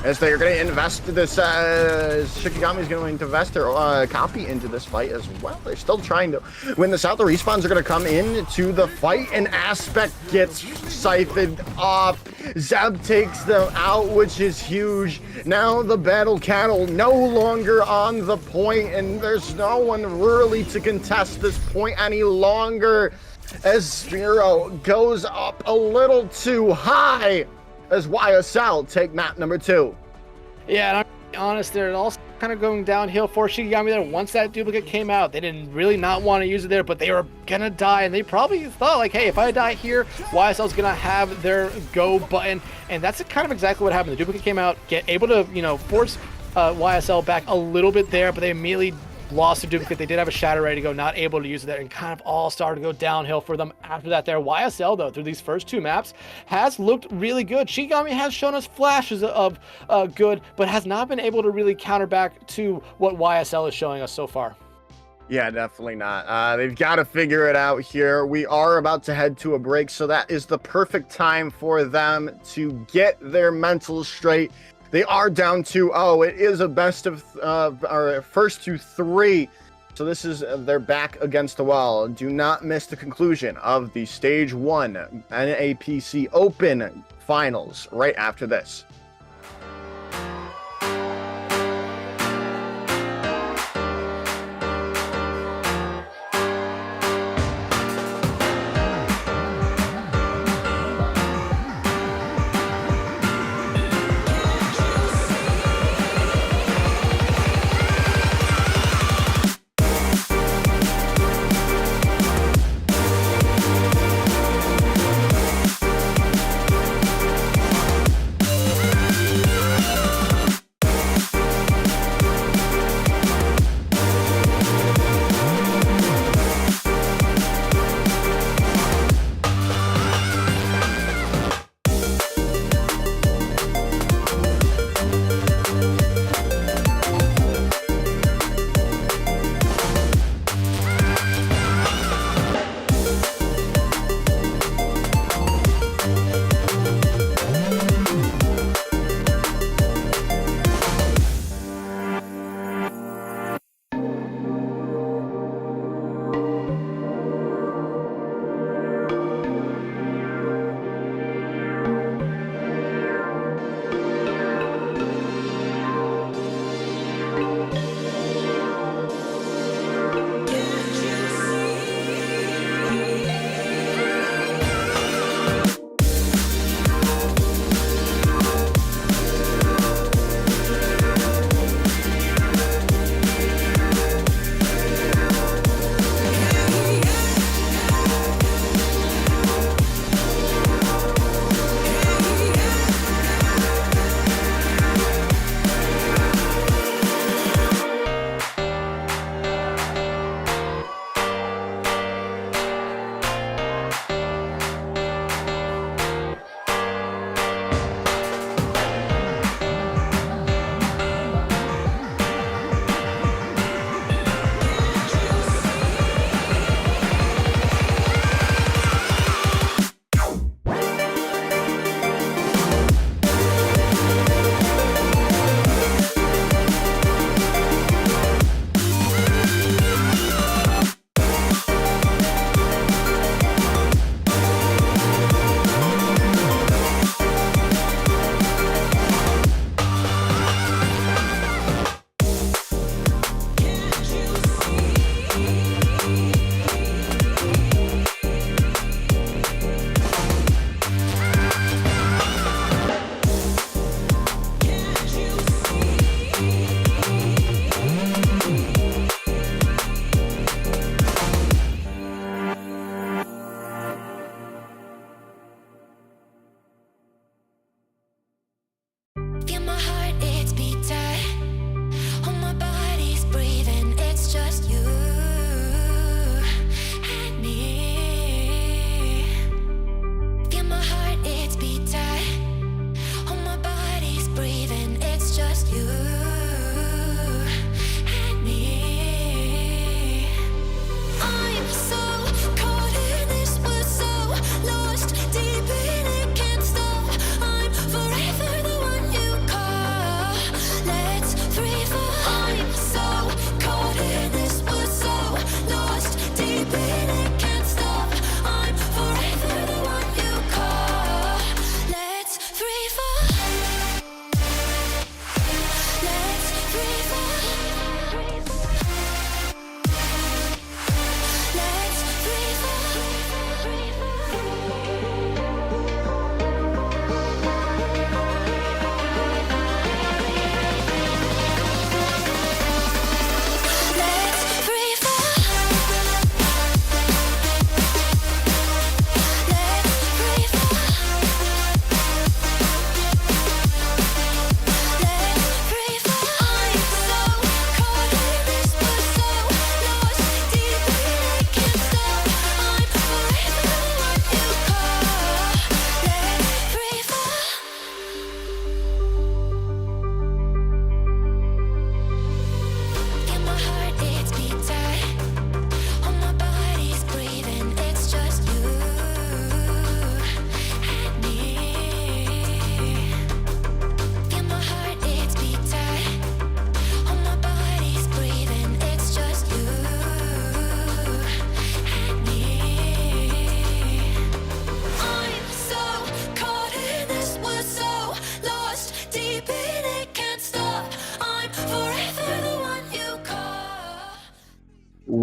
As they're going to invest this, Shikigami is going to invest their copy into this fight as well. They're still trying to win this out. The respawns are going to come into the fight, and Aspect gets siphoned off. Zeb takes them out, which is huge. Now the Battle Cattle no longer on the point, and there's no one really to contest this point any longer, as Sparrow goes up a little too high, as YSL take map number 2. Yeah, and I'm honest, they're all kind of going downhill for Shikigami there. Once that duplicate came out, they didn't really not want to use it there, but they were gonna die, and they probably thought, like, hey, if I die here, YSL's gonna have their go button, and that's kind of exactly what happened. The duplicate came out, able to, force YSL back a little bit there, but they immediately lost their duplicate. They did have a shatter ready to go, not able to use it there, and kind of all started to go downhill for them after that there. YSL, though, through these first 2 maps, has looked really good. Shikigami has shown us flashes of good, but has not been able to really counter back to what YSL is showing us so far. Yeah, definitely not. They've got to figure it out here. We are about to head to a break, so that is the perfect time for them to get their mental straight. They are down 2-0. It is a best of our first to 3. So this is they're back against the wall. Do not miss the conclusion of the Stage 1 NAPC Open Finals right after this.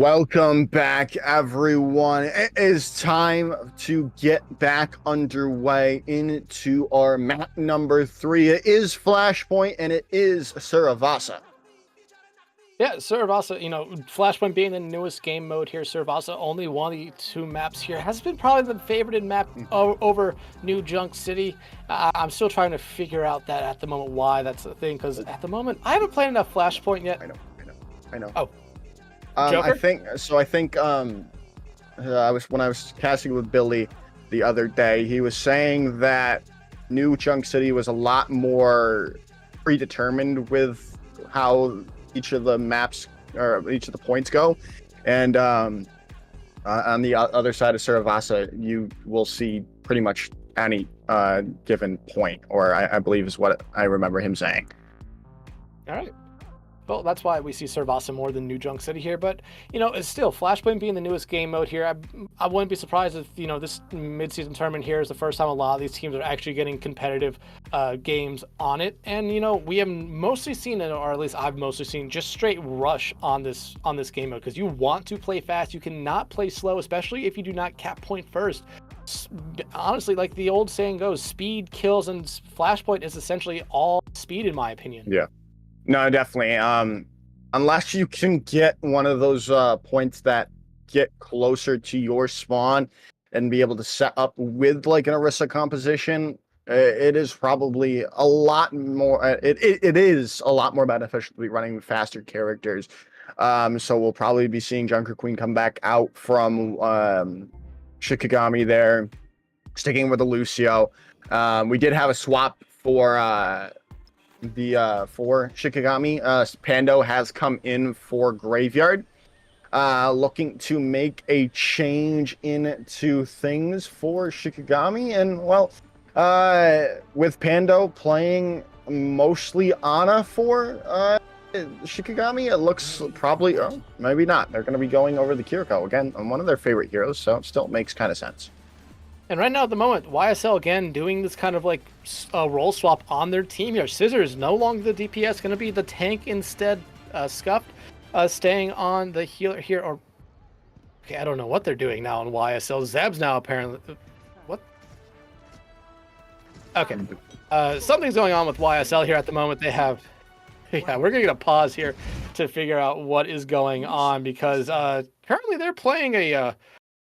Welcome back, everyone. It is time to get back underway into our map number 3. It is Flashpoint, and it is Suravasa. Yeah, Suravasa, Flashpoint being the newest game mode here, Suravasa, only one of the 2 maps here, has been probably the favorited map over New Junk City. I'm still trying to figure out that at the moment why that's the thing, because at the moment, I haven't played enough Flashpoint yet. I know. Oh. I think when I was casting with Billy the other day, he was saying that New Junk City was a lot more predetermined with how each of the maps or each of the points go, and on the other side of Suravasa, you will see pretty much any given point, or I believe is what I remember him saying. All right. Well, that's why we see Suravasa more than New Junk City here. But, it's still Flashpoint being the newest game mode here. I wouldn't be surprised if, this mid-season tournament here is the first time a lot of these teams are actually getting competitive games on it. And, we have mostly seen, or at least I've mostly seen, just straight rush on this game mode. Because you want to play fast. You cannot play slow, especially if you do not cap point first. Honestly, like the old saying goes, speed kills, and Flashpoint is essentially all speed, in my opinion. Yeah. No, definitely. Unless you can get one of those points that get closer to your spawn and be able to set up with like an Orisa composition, it is probably a lot more. It is a lot more beneficial to be running faster characters. So we'll probably be seeing Junker Queen come back out from Shikigami there, sticking with the Lucio. We did have a swap for Shikigami. Pando has come in for Graveyard, looking to make a change into things for Shikigami. And well, with Pando playing mostly Ana for Shikigami, it looks probably, maybe not. They're going to be going over the Kiriko again, on one of their favorite heroes, so it still makes kind of sense. And right now at the moment, YSL again doing this kind of like role swap on their team here. Scissors no longer the DPS, going to be the tank instead. Scuffed staying on the healer here. Or okay, I don't know what they're doing now on YSL. Zeb's now apparently. What? Okay, something's going on with YSL here at the moment. They have. Yeah, we're gonna get a pause here to figure out what is going on, because currently they're playing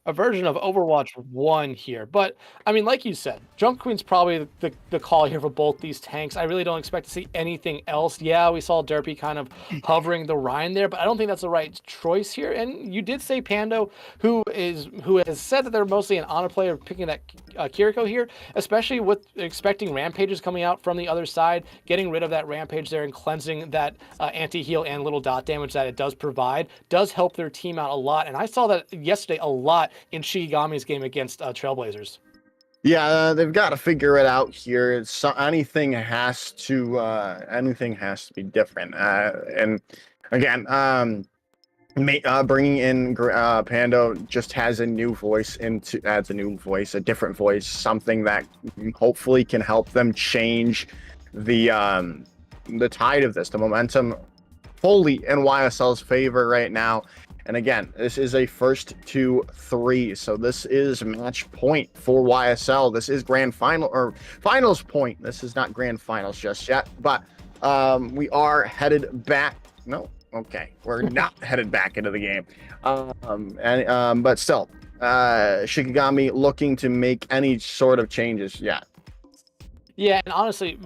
a version of Overwatch 1 here. But, I mean, like you said, Junk Queen's probably the call here for both these tanks. I really don't expect to see anything else. Yeah, we saw Derpy kind of hovering the Rhine there, but I don't think that's the right choice here. And you did say Pando, who has said that they're mostly an Ana player, picking that Kiriko here, especially with expecting Rampages coming out from the other side, getting rid of that Rampage there and cleansing that anti-heal and little dot damage that it does provide, does help their team out a lot. And I saw that yesterday a lot in Shikigami's game against Trailblazers. Yeah, they've got to figure it out here. Anything has to be different. And again, bringing in Pando just adds a different voice, something that hopefully can help them change the tide of this, the momentum fully in YSL's favor right now. And again, this is a first to 3, so this is match point for YSL. This is grand final or finals point. This is not grand finals just yet, but we are headed back. No, okay, we're not headed back into the game. But still, Shikigami looking to make any sort of changes. Yeah, and honestly,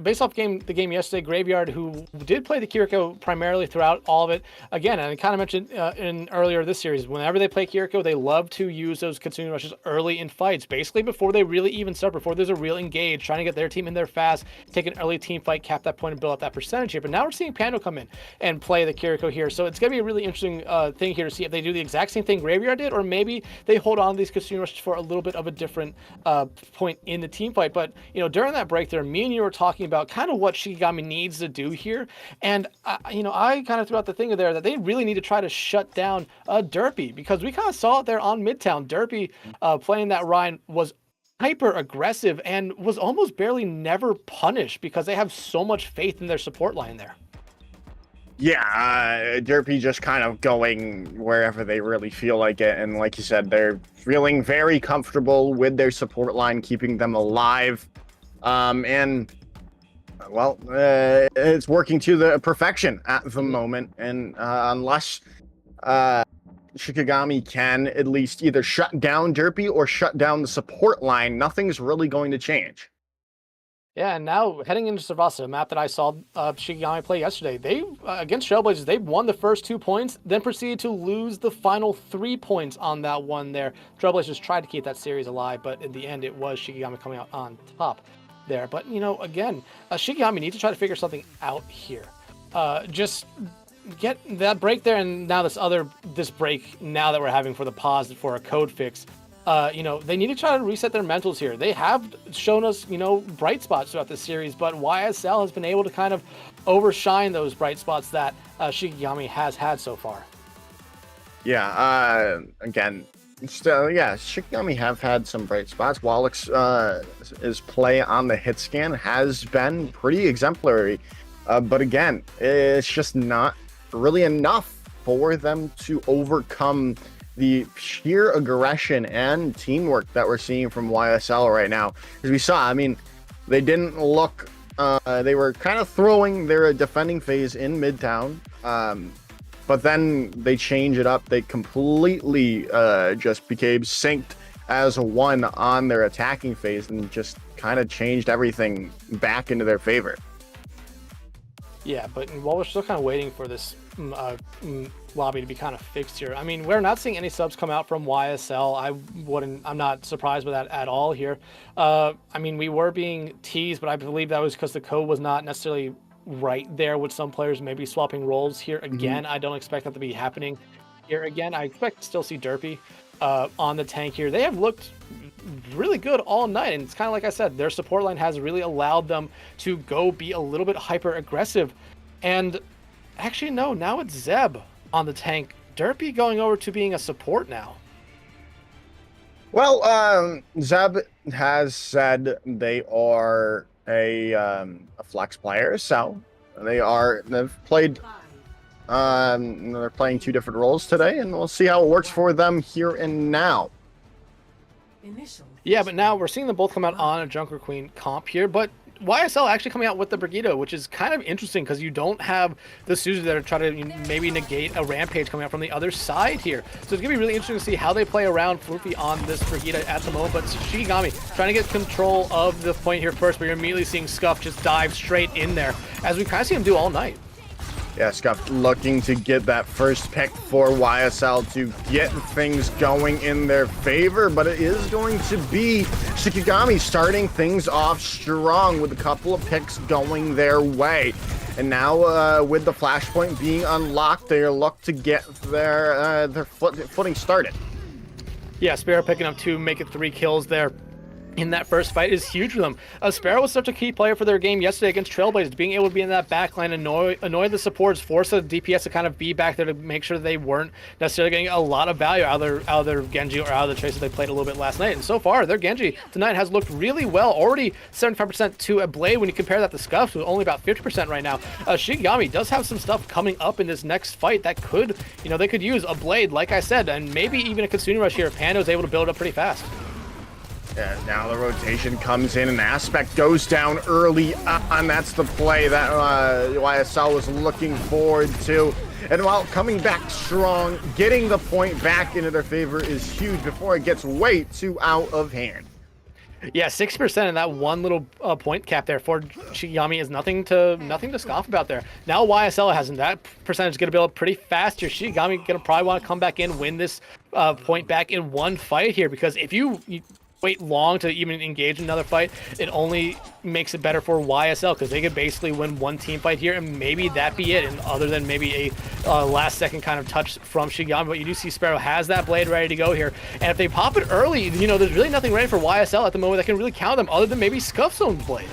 based off the game yesterday, Graveyard, who did play the Kiriko primarily throughout all of it, again, and I kind of mentioned in earlier this series, whenever they play Kiriko, they love to use those consuming rushes early in fights, basically before they really even start, before there's a real engage, trying to get their team in there fast, take an early team fight, cap that point, and build up that percentage here. But now we're seeing Pando come in and play the Kiriko here, so it's going to be a really interesting thing here to see if they do the exact same thing Graveyard did, or maybe they hold on to these consuming rushes for a little bit of a different point in the team fight. But, during that break there, me and you were talking about kind of what Shikigami needs to do here. And, I kind of threw out the thing there that they really need to try to shut down Derpy, because we kind of saw it there on Midtown. Derpy playing that Rhine was hyper aggressive and was almost barely never punished because they have so much faith in their support line there. Yeah, Derpy just kind of going wherever they really feel like it. And like you said, they're feeling very comfortable with their support line, keeping them alive. And, well, it's working to the perfection at the moment. And unless Shikigami can at least either shut down Derpy or shut down the support line, nothing's really going to change. Yeah, and now heading into Savasa, a map that I saw Shikigami play yesterday, they against Trailblazers, they won the first 2 points, then proceeded to lose the final 3 points on that one there. Trailblazers tried to keep that series alive, but in the end, it was Shikigami coming out on top there. But, you know, again, Shikigami needs to try to figure something out here. Just get that break there, and now this break now that we're having for the pause for a code fix. You know, they need to try to reset their mentals here. They have shown us, you know, bright spots throughout the series, but YSL has been able to kind of overshine those bright spots that Shikigami has had so far. Yeah, again, still, yeah, Shikigami have had some bright spots. Wallach's his play on the hit scan has been pretty exemplary. But again, it's just not really enough for them to overcome the sheer aggression and teamwork that we're seeing from YSL right now. As we saw, I mean, they didn't look, they were kind of throwing their defending phase in Midtown, but then they change it up. They completely just became synced as one on their attacking phase and just kind of changed everything back into their favor. Yeah, but while we're still kind of waiting for this lobby to be kind of fixed here, I mean, we're not seeing any subs come out from YSL. I'm not surprised by that at all here. I mean, we were being teased, but I believe that was because the code was not necessarily right there with some players maybe swapping roles here again. I don't expect that to be happening here again. I expect to still see Derpy on the tank here. They have looked really good all night, and it's kind of like I said, their support line has really allowed them to go be a little bit hyper aggressive. And actually, no, now it's Zeb on the tank. Derpy going over to being a support now. Well, Zeb has said they are a flex player, so they've played. They're playing 2 different roles today, and we'll see how it works for them here and now. Yeah, but now we're seeing them both come out on a Junker Queen comp here, but YSL actually coming out with the Brigitte, which is kind of interesting because you don't have the Suzu that are trying to maybe negate a Rampage coming out from the other side here. So it's going to be really interesting to see how they play around Floofy on this Brigitte at the moment, but Shikigami trying to get control of the point here first, but you're immediately seeing Scuff just dive straight in there, as we kind of see him do all night. Yeah, Scuff looking to get that first pick for YSL to get things going in their favor, but it is going to be Shikigami starting things off strong with a couple of picks going their way. And now with the flashpoint being unlocked, they look to get their footing started. Yeah, Sparrow picking up 2, making 3 kills there in that first fight is huge for them. Sparrow was such a key player for their game yesterday against Trailblazers, being able to be in that backline, annoy the supports, force the DPS to kind of be back there to make sure they weren't necessarily getting a lot of value out of their Genji or out of the Tracer they played a little bit last night. And so far, their Genji tonight has looked really well, already 75% to a Blade when you compare that to Scuff, who's only about 50% right now. Shikigami does have some stuff coming up in this next fight that could, you know, they could use a Blade, like I said, and maybe even a Kitsune Rush here if Pando's able to build up pretty fast. Yeah, now the rotation comes in and Aspect goes down early on. That's the play that YSL was looking forward to. And while coming back strong, getting the point back into their favor is huge before it gets way too out of hand. Yeah, 6% in that one little point cap there for Shikigami is nothing to scoff about there. Now YSL has that percentage going to build up pretty fast here. Shikigami going to probably want to come back in, win this point back in one fight here, because if you wait long to even engage in another fight, it only makes it better for YSL, because they could basically win one team fight here and maybe that be it, and other than maybe a last second kind of touch from Shikigami. But you do see Sparrow has that Blade ready to go here, and if they pop it early, you know, there's really nothing ready for YSL at the moment that can really counter them other than maybe Scuff's own Blade.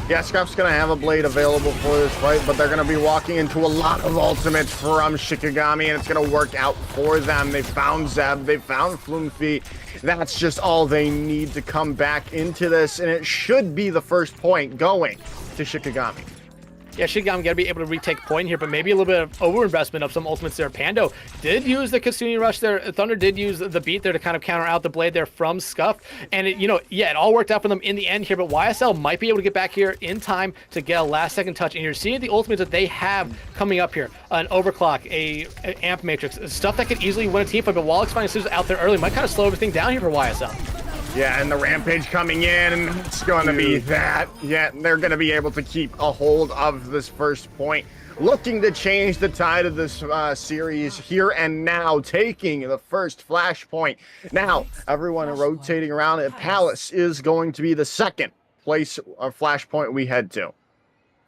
Yeah, Scuff's going to have a Blade available for this fight, but they're going to be walking into a lot of ultimates from Shikigami, and it's going to work out for them. They found Zeb, they found Floofy. That's just all they need to come back into this, and it should be the first point going to Shikigami. Yeah, Shikigami got to be able to retake point here, but maybe a little bit of overinvestment of some ultimates there. Pando did use the Kasumi Rush there. Thunder did use the beat there to kind of counter out the blade there from Scuff. And, it all worked out for them in the end here, but YSL might be able to get back here in time to get a last-second touch. And you're seeing the ultimates that they have coming up here. An Overclock, an Amp Matrix, stuff that could easily win a team fight, but Wallach's finding Scissors out there early might kind of slow everything down here for YSL. Yeah, and the Rampage coming in, and it's going to be that. Yeah, they're going to be able to keep a hold of this first point. Looking to change the tide of this series here and now, taking the first flashpoint. Now, everyone rotating around at Palace is going to be the second place flashpoint we head to.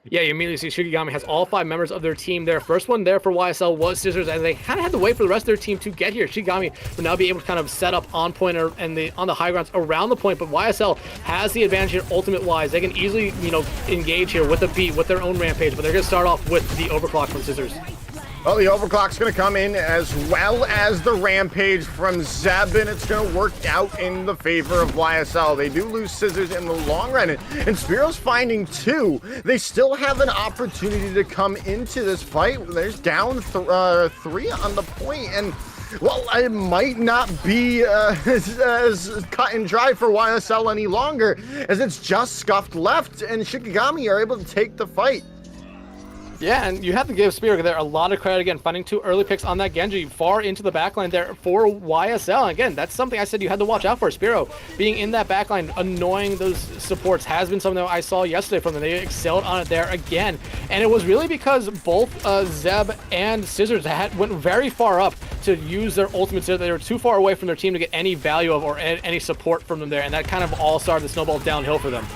Yeah, you immediately see Shikigami has all 5 members of their team there. First one there for YSL was Scissors, and they kind of had to wait for the rest of their team to get here. Shikigami will now be able to kind of set up on point and on the high grounds around the point, but YSL has the advantage here ultimate-wise. They can easily, engage here with a beat, with their own Rampage, but they're going to start off with the Overclock from Scissors. Well, the Overclock's going to come in as well as the Rampage from Zeb, and it's going to work out in the favor of YSL. They do lose Scissors in the long run, and Spiro's finding 2. They still have an opportunity to come into this fight. There's down 3 on the point, and well, it might not be as cut and dry for YSL any longer, as it's just Scuffed left, and Shikigami are able to take the fight. Yeah, and you have to give Spiro there a lot of credit, again, finding 2 early picks on that Genji far into the backline there for YSL. And again, that's something I said you had to watch out for. Spiro being in that backline, annoying those supports, has been something that I saw yesterday from them. They excelled on it there again. And it was really because both Zeb and Scissors went very far up to use their ultimates there. They were too far away from their team to get any value of or any support from them there. And that kind of all started to snowball downhill for them.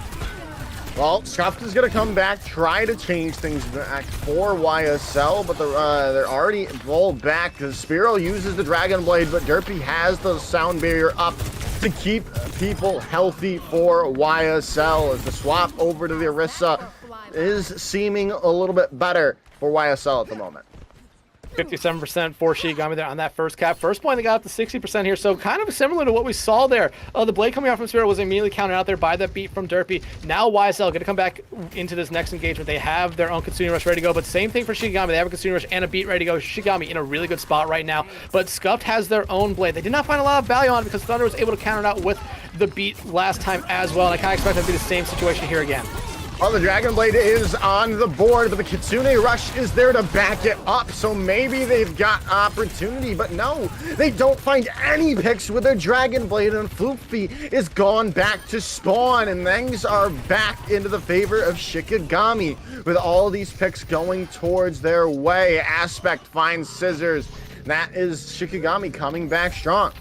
Well, Scuffed is going to come back, try to change things back for YSL, but they're already rolled back because Spiro uses the Dragon Blade, but Derpy has the sound barrier up to keep people healthy for YSL as the swap over to the Orisa is seeming a little bit better for YSL at the moment. 57% for Shikigami there on that first cap. First point, they got up to 60% here, so kind of similar to what we saw there. The blade coming out from Spirit was immediately countered out there by that beat from Derpy. Now YSL going to come back into this next engagement. They have their own Katsuni Rush ready to go, but same thing for Shikigami. They have a Katsuni Rush and a beat ready to go. Shikigami in a really good spot right now, but Scuffed has their own blade. They did not find a lot of value on it because Thunder was able to counter it out with the beat last time as well, and I kind of expect that to be the same situation here again. Well, the Dragon Blade is on the board, but the Kitsune Rush is there to back it up, so maybe they've got opportunity, but no, they don't find any picks with their Dragon Blade, and Floopy is gone back to spawn, and things are back into the favor of Shikigami, with all these picks going towards their way. Aspect finds Scissors. That is Shikigami coming back strong.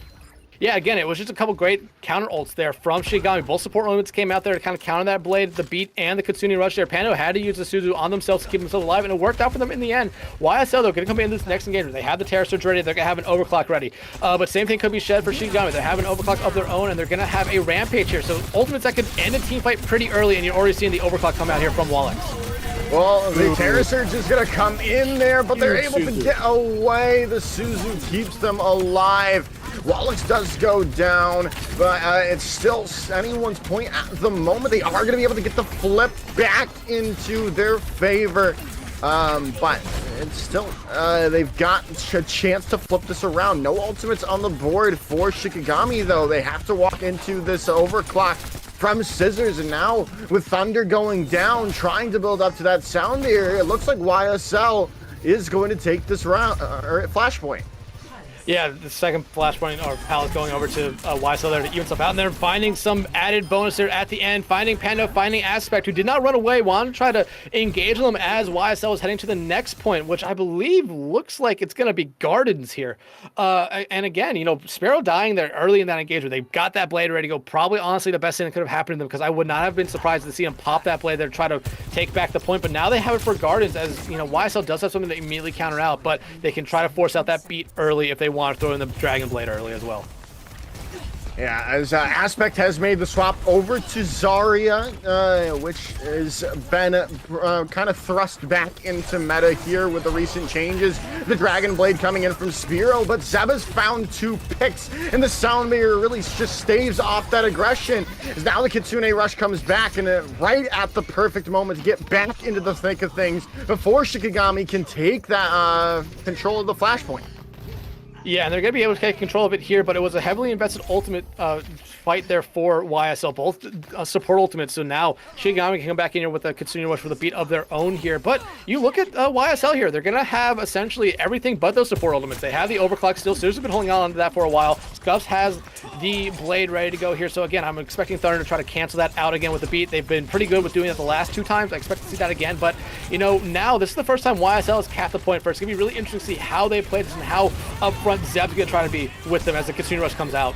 Yeah, again, it was just a couple great counter ults there from Shikigami. Both support elements came out there to kind of counter that blade, the beat, and the Katsuni Rush there. Pando had to use the Suzu on themselves to keep themselves alive, and it worked out for them in the end. YSL, though, going to come into this next engagement. They have the Terror Surge ready. They're going to have an Overclock ready. But same thing could be said for Shikigami. They have an Overclock of their own, and they're going to have a Rampage here. So ultimates that could end a team fight pretty early, and you're already seeing the Overclock come out here from Wallach. Well, the Terror Surge is going to come in there, but they're able to get away. The Suzu keeps them alive. Wallach does go down, but it's still anyone's point at the moment. They are going to be able to get the flip back into their favor, but it's still, they've got a chance to flip this around. No ultimates on the board for Shikigami, though. They have to walk into this Overclock from Scissors, and now with Thunder going down, trying to build up to that sound area, it looks like YSL is going to take this round, or Flashpoint. Yeah, the second flashpoint or pallet going over to YSL there to even stuff out, and they're finding some added bonus there at the end, finding Pando, finding Aspect, who did not run away, wanted to try to engage them as YSL was heading to the next point, which I believe looks like it's going to be Gardens here. And again, Sparrow dying there early in that engagement. They've got that blade ready to go. Probably, honestly, the best thing that could have happened to them, because I would not have been surprised to see him pop that blade there to try to take back the point, but now they have it for Gardens, as, YSL does have something to immediately counter out, but they can try to force out that beat early if they want to throw in the Dragon Blade early as well. Yeah, as Aspect has made the swap over to Zarya, which has been kind of thrust back into meta here with the recent changes. The Dragon Blade coming in from Spearow, but Zeb has found 2 picks, and the Sound Mirror really just staves off that aggression. As now the Kitsune Rush comes back, and right at the perfect moment to get back into the thick of things before Shikigami can take that control of the Flashpoint. Yeah, and they're going to be able to take control of it here, but it was a heavily invested ultimate fight there for YSL, both support ultimates. So now Shikigami can come back in here with a Kitsune Rush with a beat of their own here. But you look at YSL here, they're going to have essentially everything but those support ultimates. They have the overclock still. Scissors have been holding on to that for a while. Scuffs has the blade ready to go here. So again, I'm expecting Thunder to try to cancel that out again with the beat. They've been pretty good with doing it the last 2 times. I expect to see that again. But, you know, now this is the first time YSL has capped the point first. It's going to be really interesting to see how they play this and how upfront Zeb's going to try to be with them as the Kitsune Rush comes out.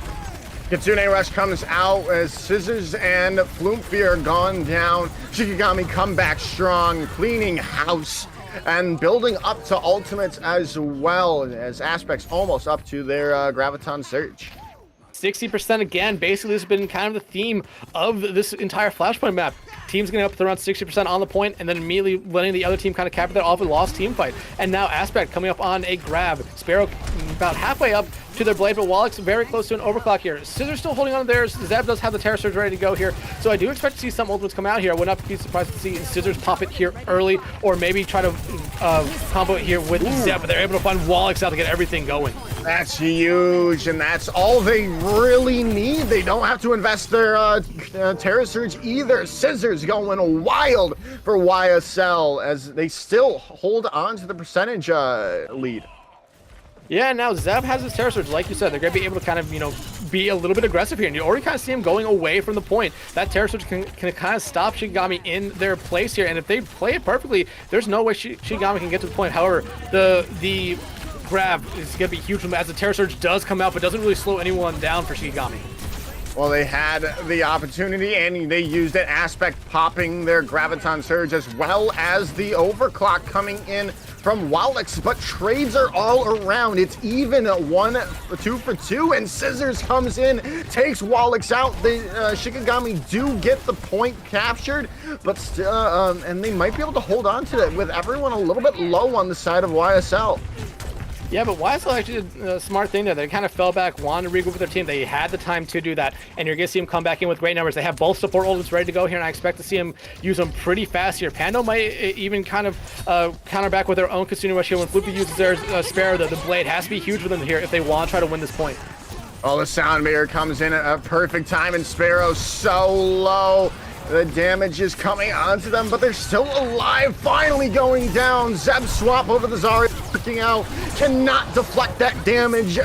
Kitsune Rush comes out as Scissors and Flumpy are gone down. Shikigami come back strong, cleaning house and building up to ultimates as well, as Aspects almost up to their Graviton Surge. 60% again. Basically, this has been kind of the theme of this entire Flashpoint map. Teams getting up to around 60% on the point and then immediately letting the other team kind of capture that off a lost team fight. And now Aspect coming up on a grab. Spearow about halfway up to their blade, but Wallach's very close to an overclock here. Scissors still holding on to theirs. Zeb does have the Terror Surge ready to go here. So I do expect to see some ultimates come out here. I would not be surprised to see Scissors pop it here early or maybe try to combo it here with Zeb, but they're able to find Wallach's out to get everything going. That's huge, and that's all they really need. They don't have to invest their Terror Surge either. Scissors going wild for YSL as they still hold on to the percentage lead. Yeah, now Zeb has his Terror Surge. Like you said, they're going to be able to kind of, you know, be a little bit aggressive here. And you already kind of see him going away from the point. That Terror Surge can kind of stop Shikigami in their place here. And if they play it perfectly, there's no way Shikigami can get to the point. However, the grab is going to be huge as the Terror Surge does come out, but doesn't really slow anyone down for Shikigami. Well, they had the opportunity, and they used it. Aspect popping their Graviton Surge, as well as the overclock coming in from Wallach, but trades are all around. It's even 2 for 2, and Scissors comes in, takes Wallach out. The Shikigami do get the point captured, but still, and they might be able to hold on to it with everyone a little bit low on the side of YSL. Yeah, but YSL actually did a smart thing there. They kind of fell back, wanted to regroup with their team. They had the time to do that, and you're going to see them come back in with great numbers. They have both support ultimates ready to go here, and I expect to see them use them pretty fast here. Pando might even kind of counter back with their own Kitsune Rush here. When Floopy uses their Sparrow, the blade has to be huge for them here if they want to try to win this point. Oh, the Sound Mirror comes in at a perfect time, and Sparrow's so low. The damage is coming onto them, but they're still alive, finally going down. Zeb swap over the Zarya, working out, cannot deflect that damage,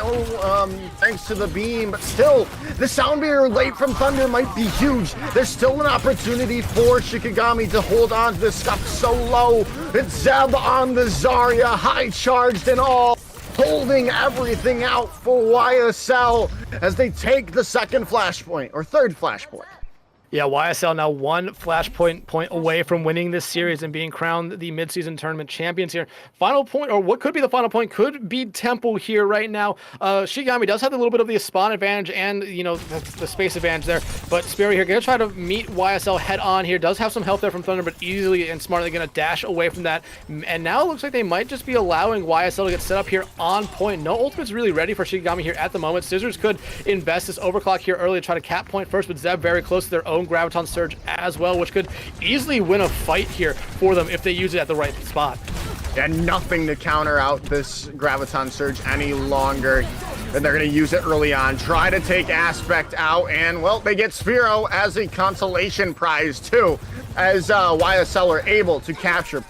thanks to the beam, but still, the Sound Mirror late from Thunder might be huge. There's still an opportunity for Shikigami to hold on to this stuff so low. It's Zeb on the Zarya, high charged and all, holding everything out for YSL as they take the second flashpoint, or third flashpoint. Yeah, YSL now 1 flashpoint point away from winning this series and being crowned the midseason tournament champions here. Final point, or what could be the final point, could be Temple here right now. Shikigami does have a little bit of the spawn advantage and, you know, the space advantage there. But Spearow here going to try to meet YSL head on here. Does have some help there from Thunder, but easily and smartly going to dash away from that. And now it looks like they might just be allowing YSL to get set up here on point. No ultimate's really ready for Shikigami here at the moment. Scissors could invest this overclock here early to try to cap point first, but Zeb very close to their own Graviton Surge as well, which could easily win a fight here for them if they use it at the right spot. Yeah, nothing to counter out this Graviton Surge any longer. And they're going to use it early on. Try to take Aspect out, and, well, they get Spearow as a consolation prize, too, as YSL are able to capture the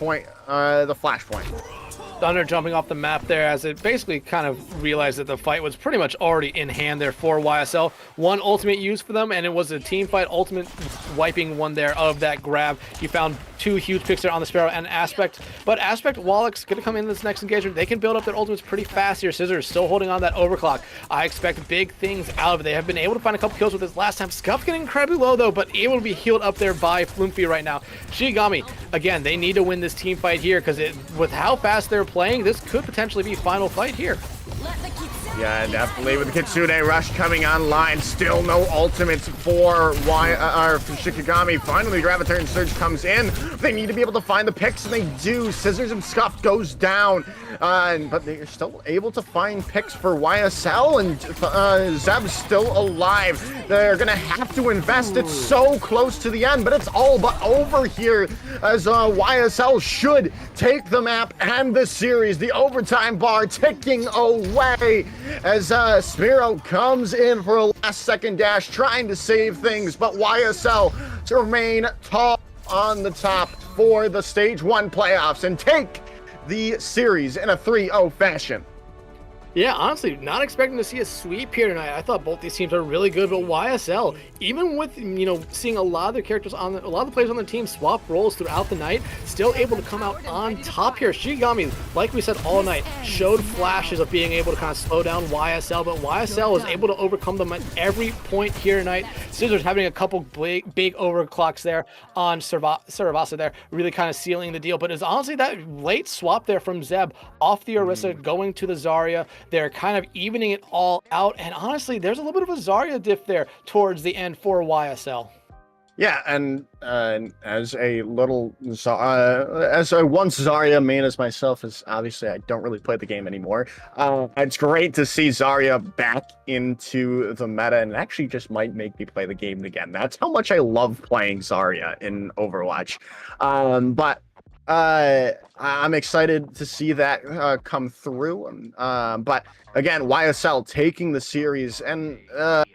flashpoint. Thunder jumping off the map there as it basically kind of realized that the fight was pretty much already in hand there for YSL. 1 ultimate used for them, and it was a team fight ultimate wiping one there of that grab. You found 2 huge picks there on the Spearow and Aspect, but Aspect, Wallach's going to come in this next engagement. They can build up their ultimates pretty fast here. Scissors still holding on that overclock. I expect big things out of it. They have been able to find a couple kills with this last time. Scuff getting incredibly low though, but able to be healed up there by Flumpy right now. Shikigami, again, they need to win this team fight here because with how fast they're playing, this could potentially be final fight here. Yeah, definitely with the Kitsune Rush coming online. Still no ultimates for for Shikigami. Finally, Graviturn Surge comes in. They need to be able to find the picks, and they do. Scissors and Scuff goes down. But they're still able to find picks for YSL, and Zeb's still alive. They're going to have to invest. It's so close to the end, but it's all but over here as YSL should take the map and the series. The overtime bar ticking away as Smiro comes in for a last-second dash, trying to save things, but YSL to remain tall on the top for the Stage 1 playoffs and take the series in a 3-0 fashion. Yeah, honestly, not expecting to see a sweep here tonight. I thought both these teams are really good, but YSL, even with, seeing a lot of their characters a lot of the players on the team swap roles throughout the night, still able to come out on top here. Shikigami, like we said all night, showed flashes of being able to kind of slow down YSL, but YSL was able to overcome them at every point here tonight. Scissors having a couple big overclocks there on Saravasa there, really kind of sealing the deal, but it's honestly that late swap there from Zeb off the Orisa going to the Zarya. They're kind of evening it all out, and honestly, there's a little bit of a Zarya diff there towards the end for YSL. Yeah, and as a once Zarya main as myself, as obviously I don't really play the game anymore, it's great to see Zarya back into the meta, and it actually just might make me play the game again. That's how much I love playing Zarya in Overwatch. But I'm excited to see that come through. But again, YSL taking the series, and I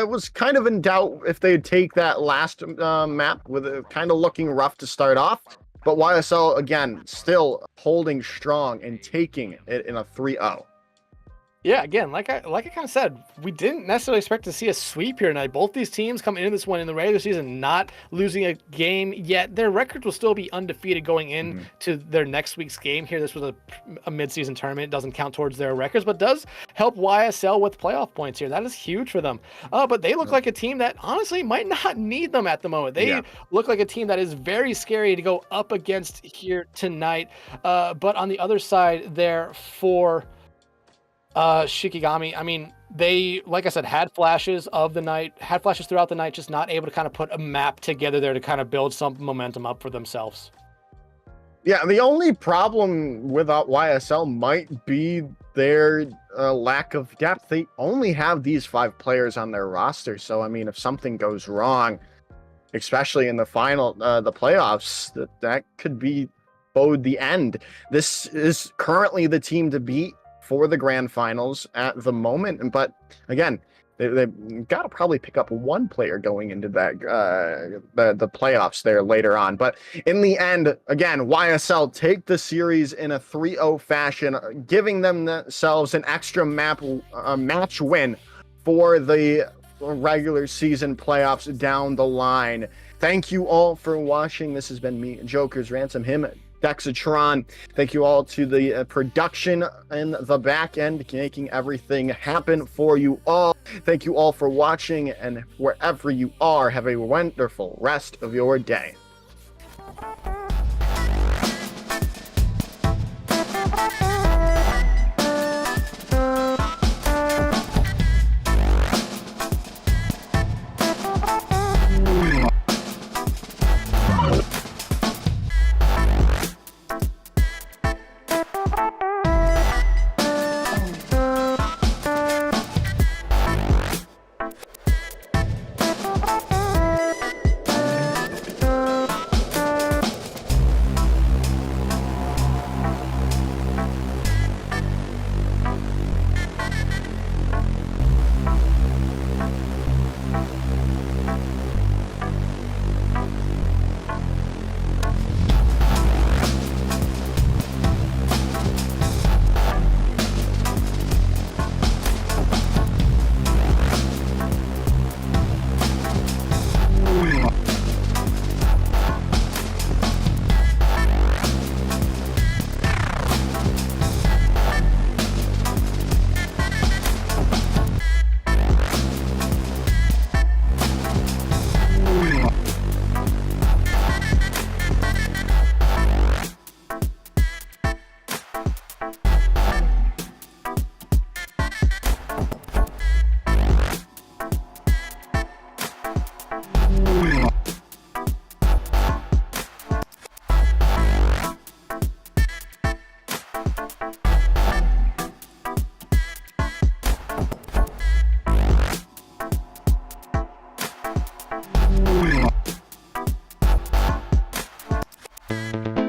was kind of in doubt if they'd take that last map with it kind of looking rough to start off. But YSL again still holding strong and taking it in a 3-0. Yeah, again, like I kind of said, we didn't necessarily expect to see a sweep here tonight. Both these teams come into this one in the regular season not losing a game yet. Their records will still be undefeated going into their next week's game here. This was a mid-season tournament. It doesn't count towards their records, but does help YSL with playoff points here. That is huge for them. But they look like a team that honestly might not need them at the moment. They look like a team that is very scary to go up against here tonight. But on the other side there for Shikigami, I mean, they, like I said, had flashes throughout the night, just not able to kind of put a map together there to kind of build some momentum up for themselves. Yeah, the only problem with YSL might be their lack of depth. They only have these 5 players on their roster, so I mean, if something goes wrong, especially in the final, the playoffs, that could bode the end. This is currently the team to beat for the grand finals at the moment, but again, they've got to probably pick up one player going into that the playoffs there later on. But in the end, again, YSL take the series in a 3-0 fashion, giving themselves an extra match win for the regular season playoffs down the line. Thank you all for watching. This has been me, Joker's Ransom, him, Dexatron. Thank you all to the production in the back end, making everything happen for you all. Thank you all for watching, and wherever you are, have a wonderful rest of your day. Bye.